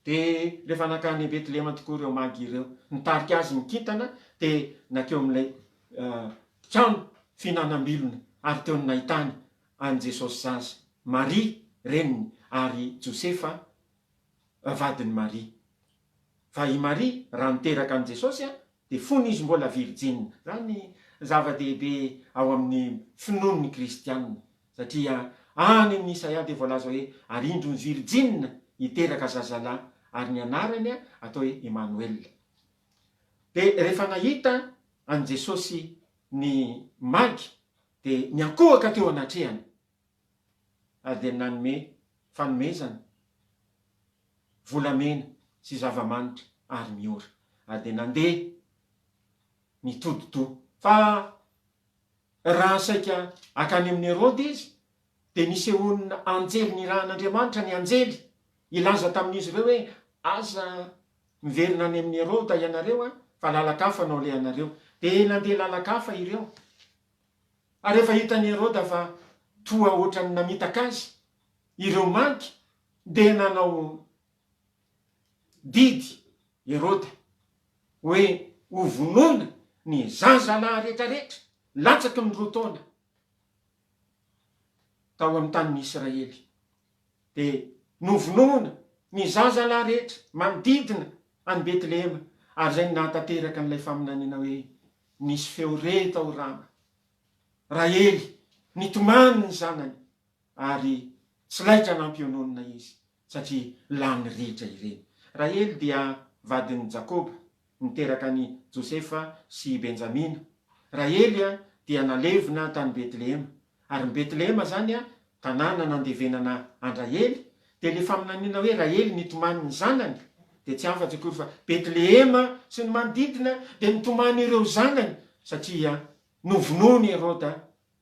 Dia rehefa nakany Betlehema tokoa ireo magy ireo, nitarika azy mikintana dia nakeo amin'ilay trano fihinanam-bilona, ary teo ny nahitany an Jesosy zaza, Maria reniny ary Josefa vadiny Maria. Fa i Maria raha niteraka an Jesosy dia fony izy mbola virjine. Zany zava-dehibe ao amin'ny finoan'ny kristianina, satria any amin'ny Isaia dia voalaza hoe ary indro ny virjine hiteraka zazalahy, ary ny anarany atao hoe Emmanuel. Dia rehefa nahita an Jesosy ny magy dia niankohaka teo anatrehany, ary dia nanome fanomezana volamena sy zava-manitra ary miora, ary dia nandeha nitodi-doha. Fa raha saika akany amin'ny Herody izy dia nisehonina anjely ny rahan'Andriamanitra, ny anjely ilaza tamin'izy ireo hoe aza miverina any amin'ny Heroda ianareo fa lalakafa nao le anareo. Dia nandeha lalakafa ireo. Ary rehefa hitan'ny Heroda fa toa ohatrany namitaka azy ireo magy, dia nanao didy Heroda hoe ho vonoina ny zazalahy rehetrarehetra latsaky ny 2 taona tao amin'ny tanin'ny Israely. Dia novonoina ny zazalahy rehetra manodidina any Betlehema, ary zay nahatanteraka n'ilay faminaniana hoe nisy feo re tao rama, Rahely nitomany ny zanany, ary tsy laitra nampiononina izy satria lany ritra ireny. Rahely dia vadin'i Jakoba, niteraka ny Josefa sy Benjamina. Rahely dia nalevina tany Betlehema, ary Betlehema zany tanàna nandevenana Andraely. De lefa minanina hoe Rahely nitomany ny zanany, de tsy afatsy akory fa Betlehema sy ny manodidina de nitomany ireo zanany, satria novonony Herôda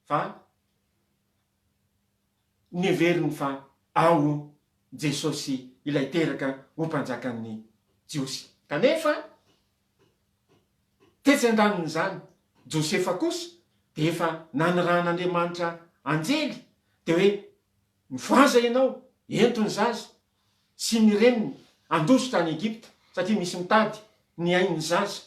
fa neveriny fa ao Jesosy ilay teraka ho mpanjakan'ny Jiosy. Kanefa tetsy andaniny zany Josefa kosa de efa naniran'Andriamanitra anjely de hoe mivoaza ianao ento ny zaza sy ny reniny andositra any Egypta, satria misy mitady ny ain'ny zaza.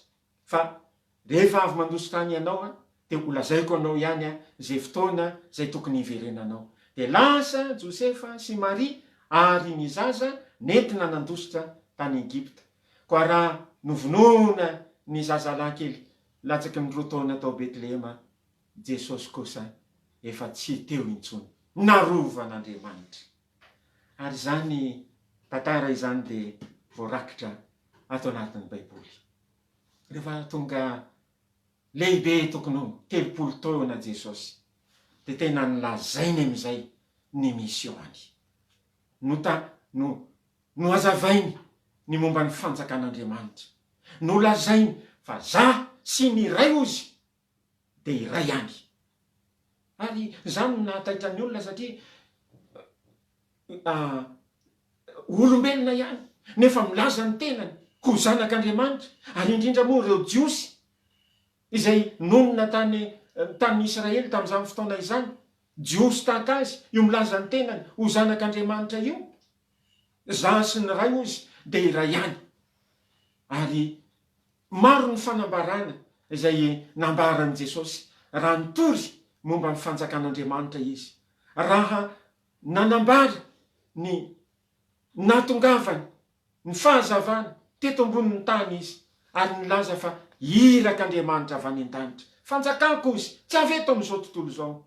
Fa rehefa avy mandositra any ianao de ho lazaiko anao ihany zay fotoana zay tokony hiverenanao. De lasa Josefa sy Maria ary ny zaza nentina nandositra tany Egypta. Koa raha novonona ny zazalahy kely latsaky ny 4 taona tao Betlehema, Jesosy kosa efa tsy teo intsony, narovan'Andriamanitra. Ary zany tantara izany de voarakitra ato anatin'ny Baiboly. Rehefa tonga lehibe tokony 30 taona Jesosy, de tena nilazainy am'izay ny misiony. No azavainy ny momba ny fanjakan'Andriamanitra. No lazainy fa za sy ny iray ozy de iray any. Ary zany nahataitra ny olona satria olombelona ihany nefa milaza ny tenany ho zanak'Andriamanitra. Ary indrindra moa ireo Jiosy izay nonona tany Israely tam'izany fotoana izany, Jiosy tahaka azy io milaza ny tenany ho zanak'Andriamanitra io, za sy ny ray ozy de iray any. Ary maro ny fanambarana izay nambaran'i Jesosy raha nitory momba ny fanjakan'Andriamanitra izy. Raha nanambara ny natongavany, ny fahazavana teto ambonin'ny tany izy, ary nilaza fa irak'Andriamanitra avy any an-danitra. Fanjakako izy, tsy avy eto am'izao tontolo zao,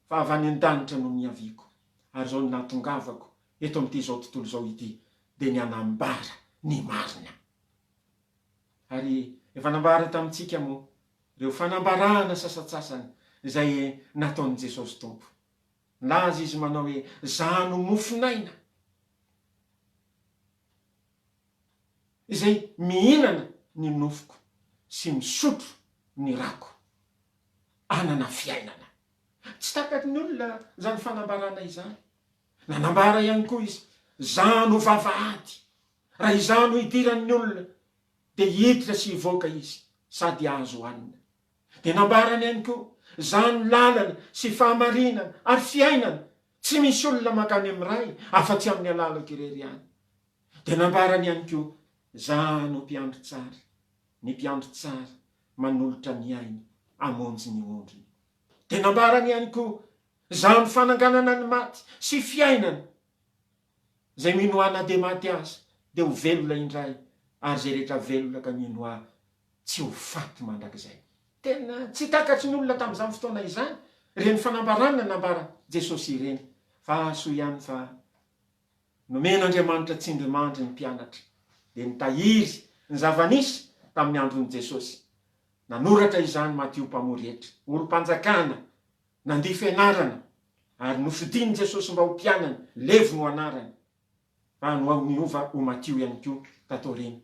fa avy any an-danitra no niaviko. Ary zao natongavako eto am'ty zao tontolo zao ity, de ny anambara ny marina. Ary efa nambara tamitsika moa reo fanambarana sasatsasany izay nataon'i Jesosy Tompo. Laza izy manao hoe zano mofinaina, izay mihinana ny nofoko sy misotro ny rako, anana fiainana. Tsy takaky ny olona zany fanambarana izany. Nanambara ihany koa izy zano vavahady, raha izano idiran'ny olona de hiditra sy hivoaka izy sady azo hoanina. De nambarany ihany koa zano lalana sy fahamarinana ary fiainana, tsy misy olona makany amiray afa-tsy amin'ny alalako irery ihany. De nambarany ihany koa zano mpiandro tsara, ny mpiandro tsara manolotra ny ainy amonjy ny ondriny. De nambarany ihany koa zano fananganana ny maty sy fiainana, zay minoana de maty azy de ho velona indray, ary zay rehetra velona ka minoa tsy ho faty mandrakizay. Tena tsy takatry ny olona tam'izany fotoana izany reny fanambarana nambara Jesosy ireny. Fa so ihany fa nomen'Andriamanitra tsindrimandry ny mpianatra, de nitahiry ny zava-nisy tamin'ny andron'i Jesosy. Nanoratra izany Matio mpamory hetra, olo-panjakana, nandia fianarana, ary nofidiny Jesosy mba ho mpianany, levo no anarany. Fa no miova ho Matio ihany koa tatoriny.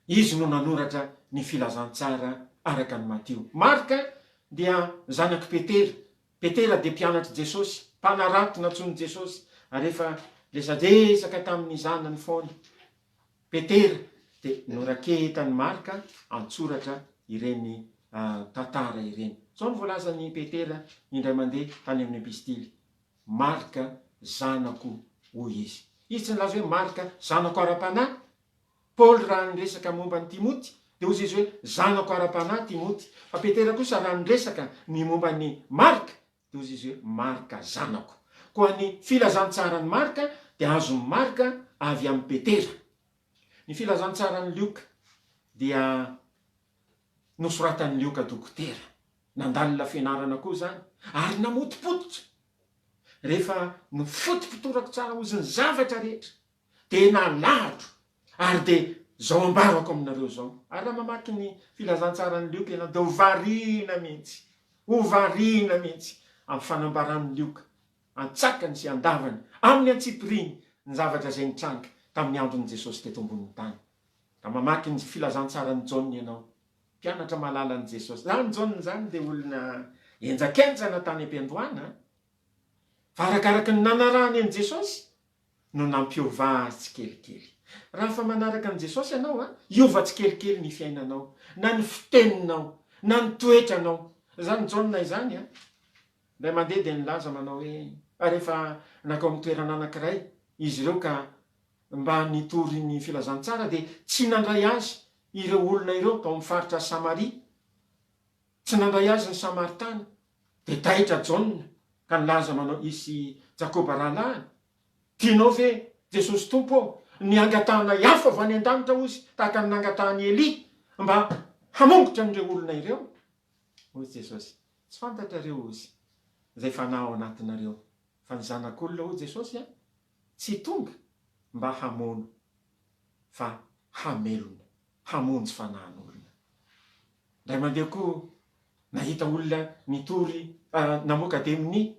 Izy no nanoratra ny filazantsara araka ny Matio. Marka dia zanaky Petera. Petera de mpianatry Jesosy, mpanarato natsony Jesosy, ary efa resadresaka tamin'ny zanany foana. Petera de noraketany Marka antsoratra ireny tantara ireny. Zao ny voalazany Petera indray mandeha tany amin'ny epistily. Marka zanako hoy izy. Izy tsy nilaza hoe Marka zanako ara-panahy. Paoly raha niresaka momba ny Timoty, de hozy izy hoe zanako ara-panahy Timoty. Fa Petera kosa raha niresaka ny momba ny Marka, de hozy izy hoe Marka zanako. Koa ny filazantsarany Marka de azony Marka avy amin'ny Petera. Ny filazantsarany Lioka dia nosoratan'ny Lioka dokotera, nandalina fianarana koa zany, ary namotipototra. Rehefa nofotopotorako tsara ozy ny zavatra rehetra, de naladro, ary de zao ambarako aminareo zao. Ary raha mamaky ny filazantsarany lioka ianao dia hovariana mihitsy, hovariana mihitsy amin'ny fanambaran'ny lioka, antsakany sy andavany amin'ny antsipiriny ny zavatra izay nitranga tamin'ny andron'i Jesosy teto ambonin'ny tany. Da mamaky ny filazantsarany Jaona ianao, mpianatra malalan'i Jesosy. Zany Jaona zany dia olona enjakenjana tany am-piandohana, fa arakaraky ny nanarahany an'i Jesosy no nampiova tsikelikely. Raha fa manaraka an'i Jesosy ianao, iova tsikelikely ny fiainanao, na ny fiteninao, na ny toetranao. Zany Jaona izany, ilay mandeha dia nilaza manao hoe rehefa nakao amin'ny toerana anankiray izy ireo ka mba nitory ny filazantsara dia tsy nandray azy ireo olona ireo tao amin'ny faritra Samaria, tsy nandray azy ny Samaritana. Dia taitra Jaona ka nilaza manao isy Jakoba rahalahy, tianao ve Jesosy tompo ny angatahana hafa avy any an-danitra ozy tahaka ny nangatahany Elia mba hamongotra an'ireo olona ireo? Hoy Jesosy, tsy fantatrareo ozy izay fanahy ao anatinareo, fa ny zanak'olona hoy Jesosy tsy tonga mba hamono fa hamelona, hamonjy fanahin'olona. Ndray mandeha koa nahita olona nitory namoaka demoni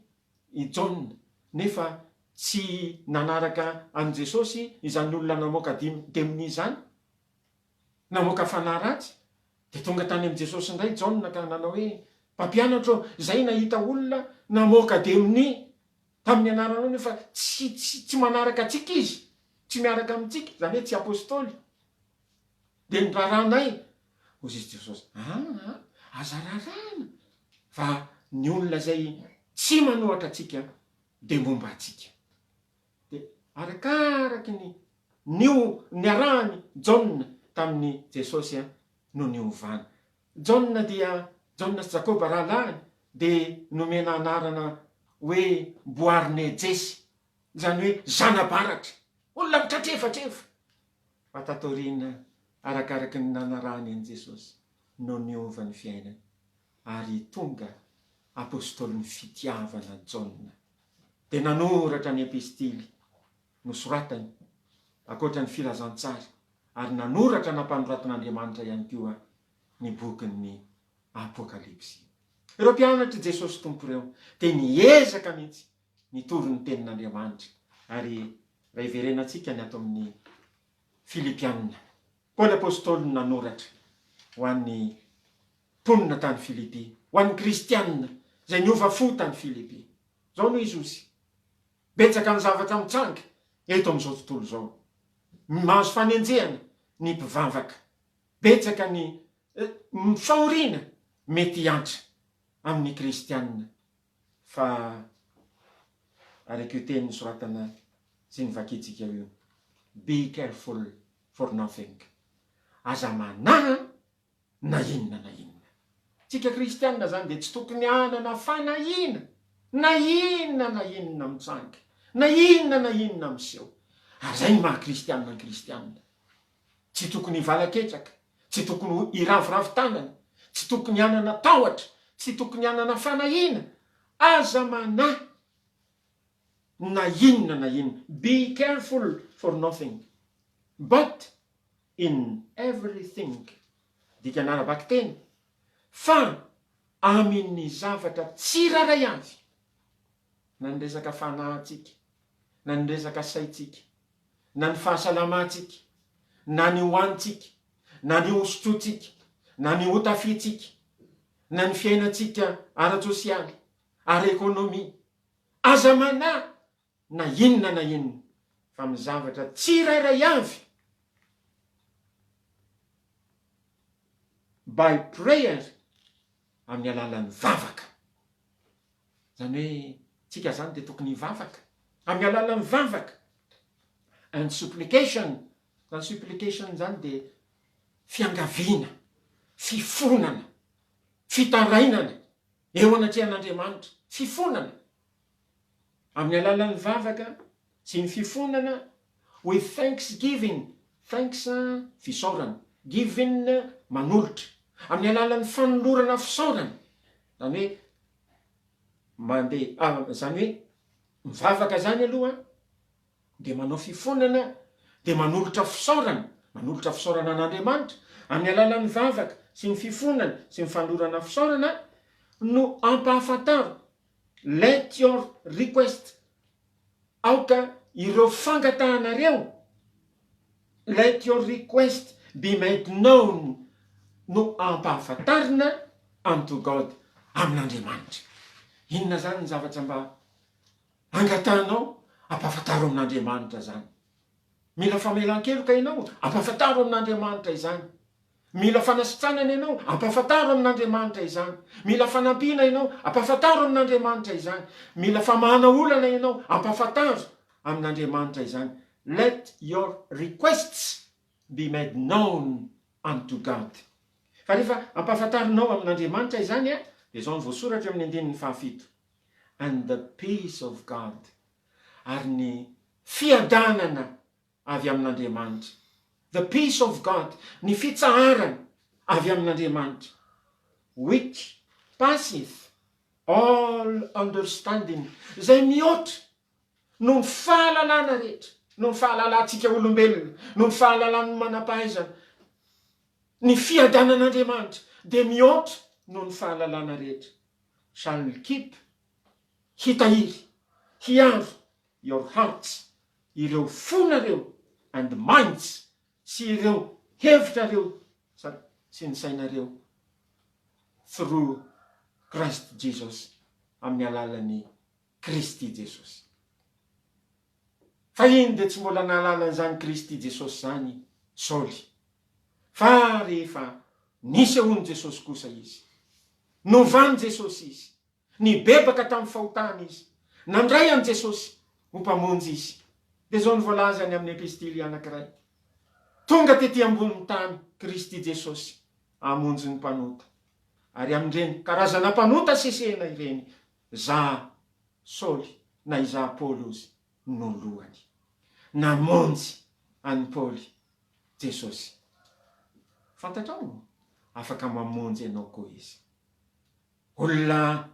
i Jaona, nefa tsy nanaraka an' Jesosy izany olona namoaka demoni izany, namoaka fanahy ratsy. Dia tonga tany amin'i Jesosy indray Jaona ka nanao hoe mpampianatra, izay nahita olona namoaka demoni tamin'ny anaranao nefa tsy manaraka antsika izy, tsy miaraka amintsika, izany hoe tsy apôstôly. Dia niraranay. Hoy izy Jesosy, aza rarana, fa ny olona izay tsy manohatra antsika dia momba antsika. Dia arakaraky ny arahany Jaona tamin'ny Jesosy no niovana. Jaona dia Jaona sy Jakoba rahalahy dia nomena anarana hoe Boanerges, izany hoe zanabaratra, olona mitratrefatrefa. Fa tatoriana arakaraky ny nanarahany an'i Jesosy no niova ny fiainany, ary tonga apôstôly ny fitiavana Jaona. Dia nanoratra ny epistily nosoratany akoatra ny filazantsara, ary nanoratra nampanoratan'Andriamanitra ihany koa ny bokin'ny Apokalipsy. Ireo mpianatra Jesosy tompo ireo dia niezaka mihitsy nitory ny tenin'Andriamanitra. Ary raha iverenantsika ny ato amin'ny Filipianina, Paoly apôstôly nanoratra ho an'ny mponina tany Filipi, ho an'ny kristianina izay niova fo tany Filipi. Zao no izy betsaka ny zavatra mitsanga eto amin'izao tontolo zao. Mahazo fanenjehana ny mpivavaka, betsaka ny fahoriana mety hiantra amin'ny kristianina. Fa araka io teny soratana sy nivakitsika io, be careful for nothing. Aza manahy na inona na inona. Tsika kristianina zany dia tsy tokony hanana fanahina na inona na inona mitsanga, na inona miseho. Ary zay ny maha kristianina ny kristianina. Tsy tokony hivala-ketraka, tsy tokony hiravoravo tanana, tsy tokony hanana tahotra, tsy tokony hanana fanahina. Aza manahy na inona na inona. Be careful for nothing, but in everything. Dika anarabaky teny, fa amin'ny zavatra tsiraray avy, na ny resaka fanahintsika, na ny resaka saitsika, na ny fahasalamantsika, na ny hoanitsika, na ny osotrotsika, na ny hotafitsika, na ny fiainantsika ara-tsosialy, ara-ekônômia. Aza manahy na inona fa amin'ny zavatra tsirairay avy, by prayer, amin'ny alalan'ny vavaka. Zany hoe tsika zany dia tokony hivavaka amin'ny alalan'ny vavaka. And supplication, zany supplication zany dia fiangaviana, fifonana, fitarainana eo anatrehan'Andriamanitra, fifonana amin'ny alalan'ny vavaka sy ny fifonana with thanksgiving. Thanks fisaorana, giving manolotra, amin'ny alalan'ny fanolorana fisaorana. Zany hoe mandeha, zany hoe mivavaka zany aloha dia manao fifonana, dia manolotra fisaorana manolotra fisaorana an'Andriamanitra amin'ny alalan'ny vavaka sy ny fifonana sy ny fanorana fisaorana no ampahafantaro. Let your request, aoka ireo fangatahanareo, let your request be made known, no ampahafantarina unto God, amin'Andriamanitra. Inona zany ny zavatra mba angatahanao ampahafantaro amin'Andriamanitra zany? Mila famelan-keloka ianao, ampahafantaro amin'Andriamanitra izany. Mila fanasitranana ianao, ampahafantaro amin'Andriamanitra izany. Mila fanampiana ianao, ampahafantaro amin'Andriamanitra izany. Mila famahana olana ianao, ampahafantaro amin'Andriamanitra izany. Let your requests be made known unto God. Fa rehefa ampahafantarinao amin'Andriamanitra izany dia izao ny voasoratra amin'ny 7. And the peace of God, ary ny fiadanana avy amin'Andriamanitra. The peace of God, ny fitsaharana avy amin'Andriamanitra, which passeth all understanding, zay mihoatra no ny fahalalana rehetra, no ny fahalalantsika olombelona, no ny fahalalany manampahaizana. Ny fiadanan'Andriamanitra dia mihoatra no ny fahalalana rehetra. Shall keep, hitahiry, hiaro your hearts, ireo fonareo, and minds, sy ireo hevitrareo sy ny sainareo, through Christ Jesus, amin'ny alalan'ny Kristy Jesosy. Fa iny dia tsy mbola nahalalan'izany Kristy Jesosy zany Saoly. Fa rehefa nisehoany Jesosy kosa izy, novany Jesosy izy, nibebaka tamin'ny fahotana izy, nandray an Jesosy ho mpamonjy izy. Dia zao ny voalazany amin'ny epistily anankiray. Tonga tety ambonin'ny tany Kristy Jesosy amonjy ny mpanota. Ary amin'ireny karazana mpanota sesena ireny, za Saoly na iza Paoly ozy no lohany. Namonjy any Paoly Jesosy. Fantatrao, afaka mamonjy ianao koa izy. Olona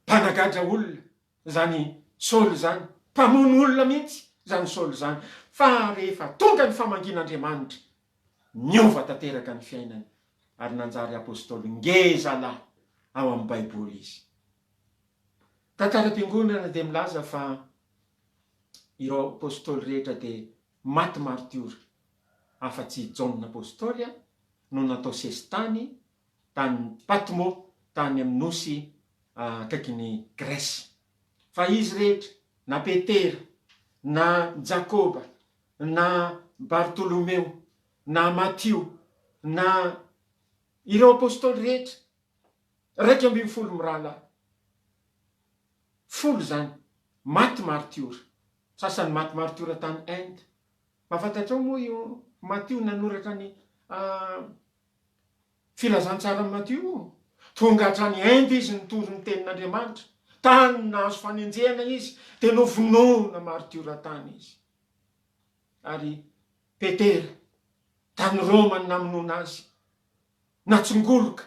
mpanagadra olona, zany Saoly zany, mpamono olona mihitsy zany Saoly zany. Fa rehefa tonga ny famangin'Andriamanitra, niova tanteraka ny fiainany, ary nanjary apôstôly ngezalahy ao amin'ny Baiboly izy. Tantaram-piangonana dia milaza fa ireo apôstôly rehetra dia maty martiora, afa-tsy John apôstôly no natao sesitany tany Patmo, tany amin'ny nosy akaikin'ny Grèce. Fa izy rehetra, na Petera, na Jakoba, na Bartolomeo, na Matio, na ireo apôstôly rehetra, 12 mirahalahy. 10 zany maty martiora. Sasany maty martiora tany Inde. Mahafantatrao moa io Matio nanoratra ny filazantsara Matio. Tonga hatrany Inde izy nitory ny tenin'Andriamanitra. Tany nahazo fanenjehana izy, dia novonoina martiora tany izy. Ary Petera, tany Roma ny namonoana azy, natsongoloka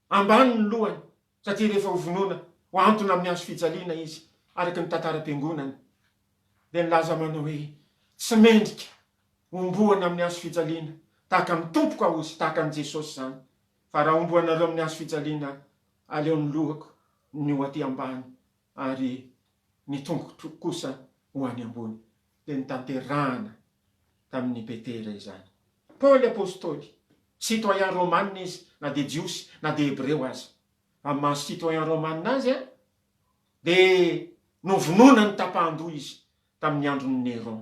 ambany ny lohany, satria rehefa hovonoina ho antony amin'ny hazo fijaliana izy, araky ny tantaram-piangonana. Dia nilaza manao hoe tsy mendrika omboana amin'ny hazo fijaliana, tahaka ny tompoka ozy, tahaka ny Jesosy zany. Fa raha omboanareo amin'ny hazo fijaliana, aleo ny lohako ny ho aty ambany, ary ny tongotro kosa ho any ambony. Dia nitanterahana tamin'ny Petera izany. Paoly apôstôly, citoyen romanina izy, na dia jiosy na dia hebreo aza. Amin'ny maso citoyen romanina azy dia novonoina ny tapahan-doha izy tamin'ny andron'ny Néron,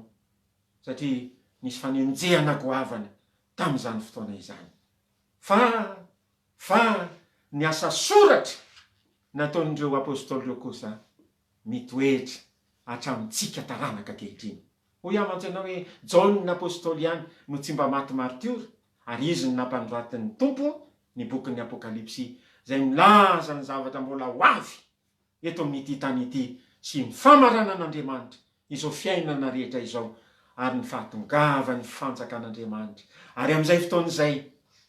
satria nisy fanenjehana goavana tamin'izany fotoana izany. Fa ny asa soratra nataon'ireo apôstôly ireo kosa mitoetra hatramintsika taranaka ankehitriny. Hoy amantsana hoe John apôstôly ihany no tsy mba maty martiora, ary izy ny nampanoratin'ny tompo ny bokin'ny Apokalipsy, zay milaza ny zavatra mbola ho avy eto amin'ity tany ity, sy ny famarana an'Andriamanitra izao fiainana rehetra izao, ary ny fahatongavany fanjakan'Andriamanitra. Ary amin'izay fotoan'izay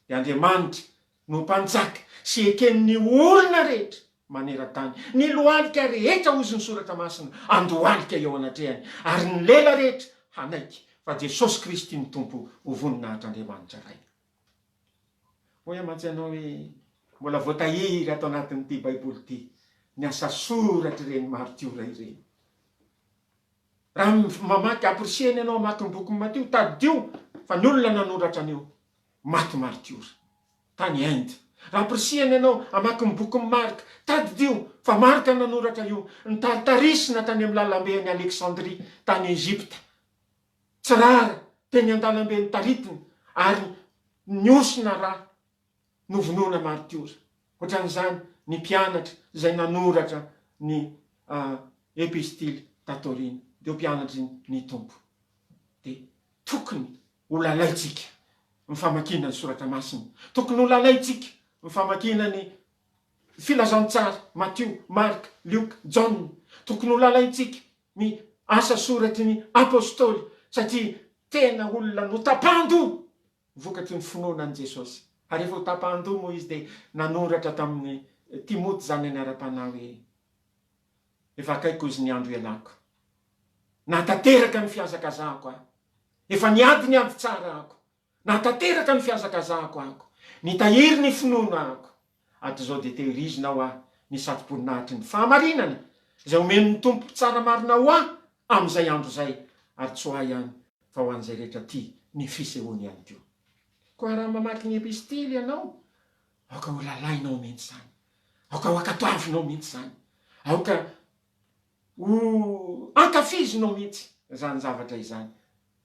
dia Andriamanitra no mpanjaka sy eken'ny olona rehetra maneran-tany. Ny lohalika rehetra ozy ny soratra masina andohalika eo anatrehany, ary ny lela rehetra hanaiky fa Jesosy Kristy ny tompo ho voninahitran'Andriamanitra ray. Hoy amantsy ianao hoe mbola voatahiry ato anatin'ity baiboly ity ny asa soratra ireny martiora ireny. Raha mamaky apirisieny ianao mamaky ny boky Matio, tadio fa ny olona nanoratra an'io maty martiora tany Inde. Raha apirisieny ianao mamaky ny boky Marika, tadio fa Marika nanoratra io, nitarisina tany amin'ny lalambe ny Aleksandria tany Ezipta. Tsy rara teny an-dalambe ny taritiny ary niosina raha novonoana martiora. Ohatran'izany ny mpianatra izay nanoratra ny epistily tatoriny, dia mpianatry ny tompo. Dia tokony ho lalaitsika ny famakina ny soratra masina. Tokony ho lalaitsika ny famakina ny filazantsara Matio, Marika, Lioka, Jaona. Tokony ho lalaitsika ny asa soratry ny apôstôly, satria tena olona notapando vokatry ny finoana an' Jesosy. Ary rehefa tapando moa izy dia nanoratra tamin'ny Timoty zany aniara-panahy hoe efa akaiko izy ny andro ialako, natateraka ny fiazakazahako aho, efa niady ny ady tsara ako, natateraka ny fiazakazahako ako, nitahiry ny finoana ako. Hatrizao dia tehirizinao aho ny satim-poninahitry ny fahamarinana izay omeny ny tompo tsara marina ho aho amin'izay andro zay, ary tsy ho ahy ihany fa ho an'izay rehetra ty ny fisehoany ihany koa. Koa raha mamaky ny epistily ianao, aoka ho lalainao mihitsy zany, aoka ho akatoavinao mihitsy zany, aoka ho ankafizinao mihitsy zany zavatra izany,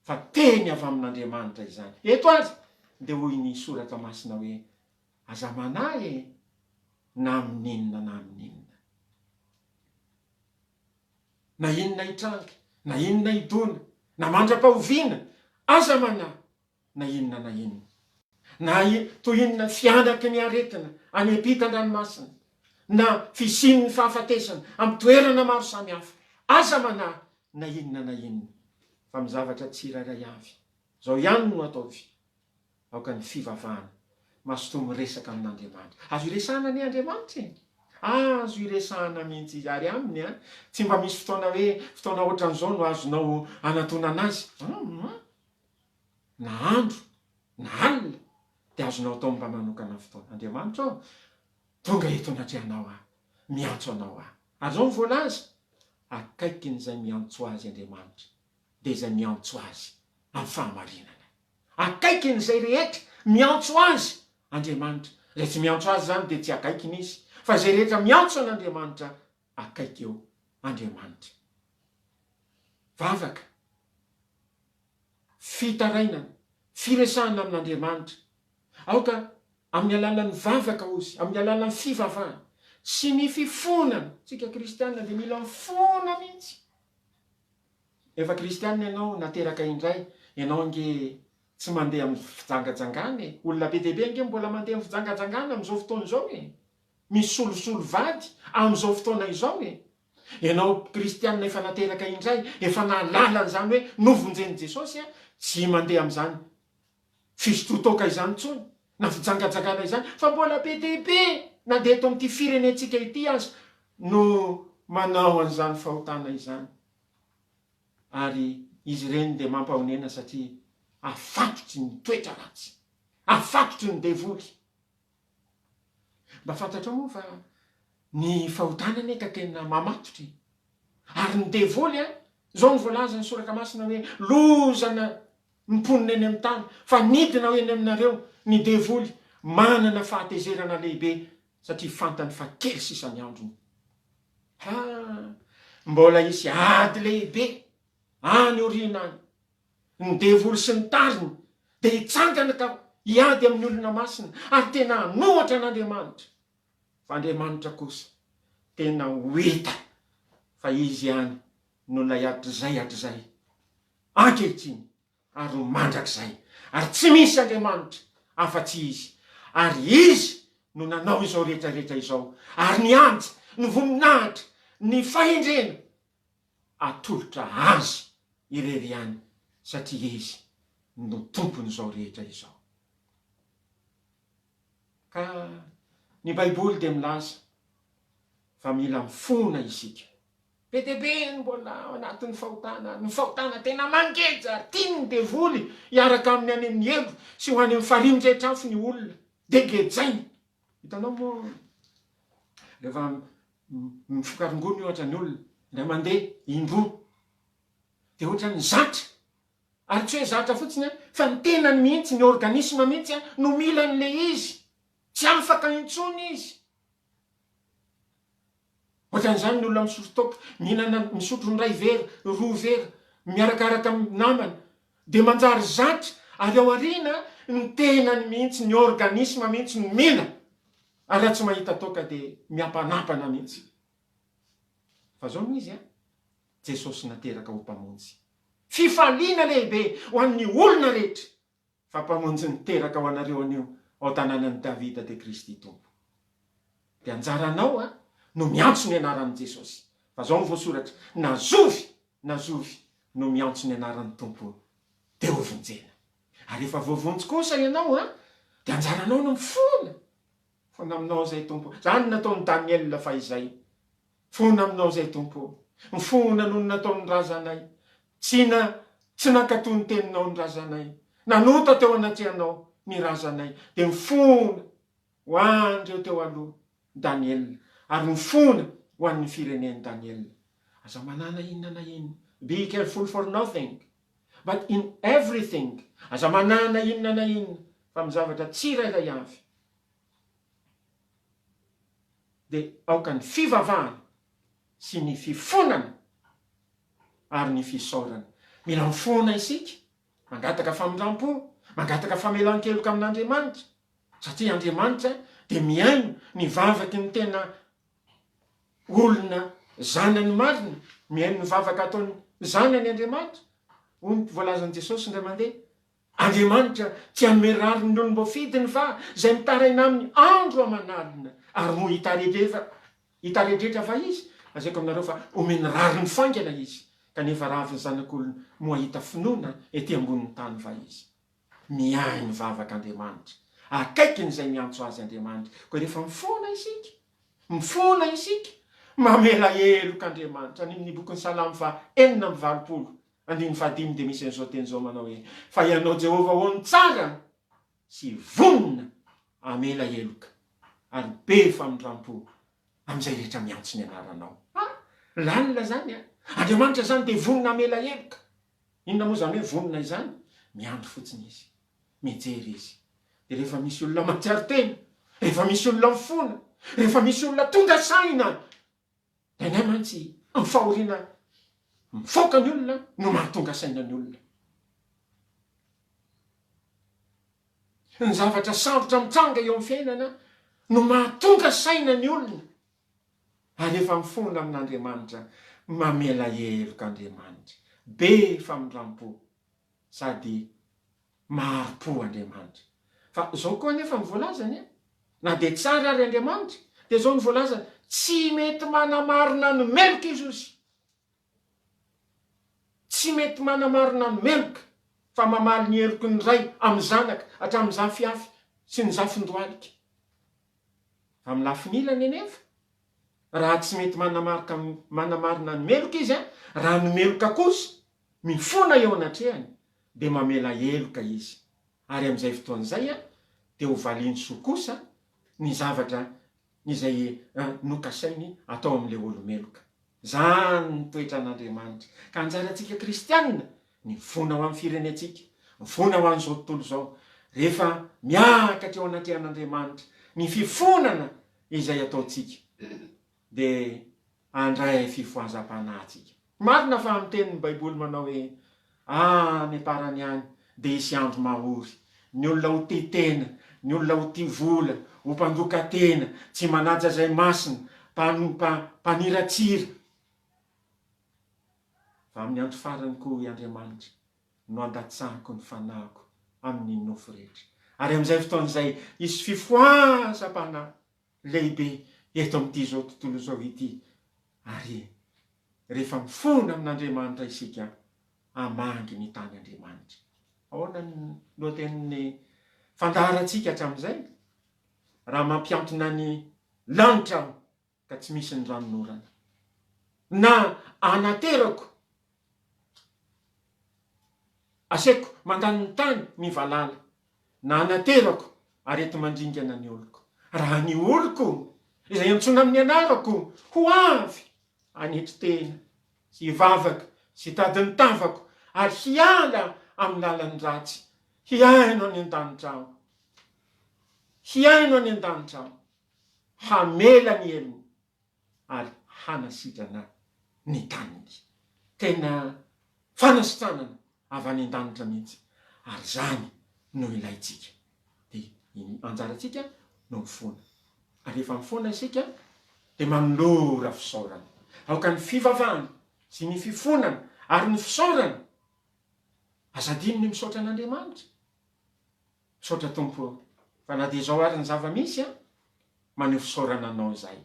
fa teny avy amin'Andriamanitra izany. Eto azy dia hoy ny soratra masina hoe aza manahy na amin'inona na amin'inona, na inona hitrangy, na inona hidona, na mandra-pahoviana, aza manahy na inona na inona. Na toy inona fianaky ny aretina any ampitan-dranomasina, na fisian'ny fahafatesana amin'ny toerana maro samihafa, aza manahy na inona na inona. Fa amin'ny zavatra tsirairay avy, zao ihany no ataovy, aoka ny fivavahana masoto miresaka amin'Andriamanitra. Azo iresahana ny Andriamanitra e, azo iresahana mihitsy izy ary aminy a. Tsy mba misy fotoana hoe fotoana ohatran'izao no azonao anatonana azy. Na andro na alina dia azonao atao mba manokana fotoana. Andriamanitra ao, tonga eto anatrehanao aho, miantso anao aho. Ary zao mivoalaza, akaikin'izay miantso azy Andriamanitra, dia izay miantso azy amin'ny fahamarinana. Akaikin'izay rehetra miantso azy Andriamanitra. Izay tsy miantso azy zany dia tsy akaikiny izy, fa izay rehetra miantso an'Andriamanitra, akaiky eo Andriamanitra. Vavaka, fitarainana, firesahana amin'Andriamanitra, aoka amin'ny alalan'ny vavaka ozy, amin'ny alalan'ny fivavahana sy ny fifonana. Tsika kristianina dia mila mifona mihitsy. Efa kristianina ianao nateraka indray, ianao nge tsy mandeha amin'ny fijangajangana e. Olona be dehibe nge mbola mandeha amin'ny fijangajangana amin'izao fotoana izao e. Misy solosolo vady amin'izao fotoana izao e. Ianao kristianina efa nateraka indray, efa nahalala an'izany hoe novonjeny Jesosy a, tsy mandeha amin'izany fisototoka izany tsony, na fijangajangana izany, fa mbola be dehibe nandeha eto amin'ity firenentsika ity azy no manao an'izany fahotana izany. Ary izy ireny dia mampahonena satria afatotry ny toetra ratsy, afatotry ny devoly. Mba fantatra moa fa ny fahotana neka tena mamatotry, ary ny devoly a, zao ny voalaza ny soratra masina hoe lozana mimponina eny amin'ny tany, fa nidina ho eny aminareo ny devoly, manana fahatezerana lehibe satria fantany fa kely sisa ny androny. Mbola isy ady lehibe any oriana any, ny devoly sy ny tariny dia hitsangana ka hiady amin'ny olona masina, ary tena hanohatra an'Andriamanitra. Fa Andriamanitra kosa tena hoeta fa izy ihany no lay hatrizay ankehitriny, ary mandrakizay, ary tsy misy Andriamanitra afa-tsy izy, ary izy no nanao izao rehetrarehetra izao, ary ny anja, ny voninahitra, ny fahendrena atolotra azy irery ihany, satria izy no tompon'izao rehetra izao. Ka ny baiboly dia milaza fa mila mifona isika. be debe mbola anatin'ny fahotana, ny fahotana tena mangeja tiany ny devoly hiaraka amin'ny any amin'ny hebo sy ho any amin'ny farimitra etrafo ny olona de gejainy. Hitanao moa rehefa mifokarongony ohatra ny olona ndray mandeha indroa de ohatra ny zatra, ary tsy hoe zatra fotsiny fa ny tenany mihitsy, ny organisme mihitsy no mila n'le izy, tsy afaka intsony izy. Ohatran'izany ny olona misotro toaka, mihinana misotro ny ray vera, roa vera, miarakaraka amin'ny namana, de manjary zatra, ary ao aoriana ny tenany mihitsy, ny organisme mihitsy no mila, ary raha tsy mahita toaka de miampanapana mihitsy. Fa zao ny izy Jesosy nateraka ho mpamonjy. Fifaliana lehibe ho an'ny olona rehetra, fa mpamonjy niteraka ho anareo anio ao tanànan'i Davida de Kristy Tompo. De anjaranao no miantso ny anaran'i Jesosy. Fa zao ny voasoratra, nazovy no miantso ny anaran'ny Tompo de ho vonjena. Ary rehefa voavonjy kosa ianao de anjaranao no mifona. Fona aminao zay Tompo. Zany nataon'ny Daniel fa izay. Fona aminao zay Tompo. Mifona noho nataon'ny razanay. Tsy nakatony teninao ny razanay. Nanota teo anatrehanao ny razanay. De mifona ho andreo teo aloha Daniel. Ary mifona ho an'ny firenen'i Daniel. Aza manana inona na inona. Be careful for nothing, but in everything. Aza manana inona na inona, fa amin'ny zavatra tsirairay avy. De aoka ny fivavahana sy ny fifonana ary ny fisaorana. Mila mifona isika, mangataka famindram-po, mangataka famelan-keloka amin'Andriamanitra. Satria Andriamanitra de miaino ny vavaky ny tena olona zanany marina, miaino ny vavaka ataony zanany Andriamanitra. Hoy ny voalazan'i Jesosy indray mandeha, Andriamanitra tsy hanome rariny ny olombofidiny fa zay mitaraina amin'ny andro aman'alina, ary mo hitaredretra fa izy, azaiko aminareo fa omeny rariny faingana izy, kanefa raha avy ny zanak'olona mo ahita finoana ety ambonin'ny tany va izy. Miaino vavak'Andriamanitra, akaikiny zay miantso azy Andriamanitra. Koa rehefa mifona isika, mamela elok'Andriamanitra. Ny bokin'ny Salamo fa 4:20, andiny fahadimy de misy an'izao teny zao manao hoe, fa ianao Jehova hono tsara sy vonona amela eloka, ary be famindram-po am'izay rehetra miantso ny anaranao. Lalina zany Andriamanitra zany de vonona amela eloka. Inona moa zany hoe vonona izany? Miandro fotsiny izy, mijery izy. De rehefa misy olona matsiaro tena, rehefa misy olona mifona, rehefa misy olona tonga saina, de nay mantsy amin'ny fahoriana mifoka ny olona no mahatonga saina ny olona. Ny zavatra sarotra mitsanga eo amin'ny fiainana no mahatonga saina ny olona. Ary rehefa mifona amin'Andriamanitra, mamela elok'Andriamanitra, be famindram-po sady maharo-po Andriamanitra. Fa zao koa nefa mivoalazany na de tsara ary Andriamanitra, de zao ny voalazany, tsy mety manamarina ny meloka izy osy. Tsy mety manamarina ny meloka fa mamaly ny eloko ny ray amin'ny zanaka hatramin'ny zafiafy sy ny zafindoalika. Fa amin'ny lafin'ilany nefa, raha tsy mety manamarina ny meloka izy raha ny meloka kosa mifona eo anatrehany, de mamela eloka izy. Ary amin'izay fotoan'izay de ho valiany soa kosa ny zavatra izay nokasainy atao amin'le olo-meloka. Zany ny toetra an'Andriamanitra. Ka anjarantsika kristianina ny mifona ho amin'ny firenentsika, mifona ho an'izao tontolo zao, rehefa miakatra eo anatrehan'Andriamanitra ny fifonana izay ataotsika, de andray fifohazam-panahintsika. Marina fa amin'ny tenin'ny Baiboly manao hoe, any parany any de isy andro mahory, ny olona ho tetena, ny olona ho ty vola, ho mpandoka tena, tsy manaja zay masina, mpaniratsira. Fa amin'ny andro farany koa i Andriamanitra no andatsahako ny fanahiko amin'ny nofo rehetra. Ary amin'izay fotoan'izay isy fifohazam-panahy lehibe eto amin'ity zao tontolo zao ity. Ary rehefa mifona amin'Andriamanitra isika, amangy ny tany Andriamanitra. Ahoana ny lohatenin'ny fandaharatsika hatramin'izay? Raha mampiantona ny lanitra ka tsy misy ny ranonorana. na anaterako aseko mandany ny tany mivalala na anaterako arety mandringana ny oloko. Raha ny oloko izay antsoina amin'ny anarako ho avy anetry tena sy hivavaka sy hitady ny tavako ary hiala amin'ny lalan'ny ratsy, hiaino any an-danitra aho, hiaino any an-danitra aho, hamela ny heliny ary hanasitrana ny taniny. Tena fanasitranana avy any an-danitra mihitsy, ary zany no ilaitsika. Dia anjarantsika no mifona. Ary rehefa mifona isika dia manolora fisaorana. Aoka ny fivavahana sy ny fifonana ary ny fisaorana azadiny ny misaotra an'Andriamanitra. Misaotra Tompo, fa na dia izao ary ny zava-misy maneho fisaorana anao izay.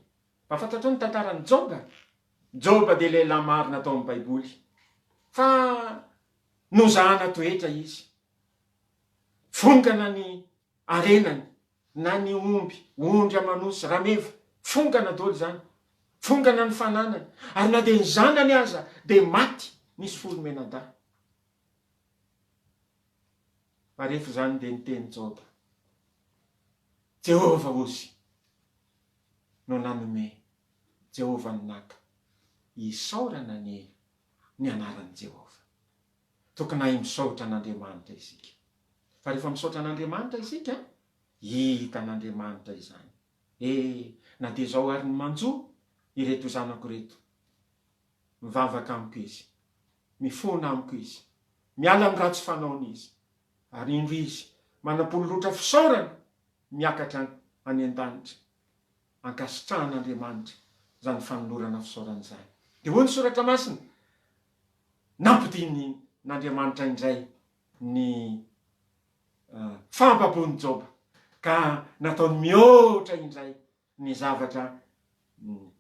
Fantatra ny tantaran'ny Joba. Joba dia lehilahy marina tao amin'ny Baiboly. Fa nozahana toetra izy. Fongana ny arenany, na ny ondry amanosy rameva, fongana daholo zany. Fongana ny fananany. Ary na dia ny zanany aza dia maty, nisy folo menada. Fa rehefa zany dia niteny Joba, Jehova ozy no nanome, Jehova naka hisaorana ny anaran'i Jehova. Tokony misaotra an'Andriamanitra isika. Fa rehefa misaotra an'Andriamanitra isika, hita an'Andriamanitra izany. Na dia izao ary ny manjo ireto zanako reto, mivavaka amiko izy, mifona amiko izy, miala amin'ny ratsy fanaony izy, ary indro izy manapololotra fisaorana miakatra any an-danitra, ankasitrahan'Andriamanitra zany fanolorana fisaorana izany. Dia hoy ny soratra masina, nampidiny n'Andriamanitra indray ny fampapony Joba, ka nataony mihoatra indray ny zavatra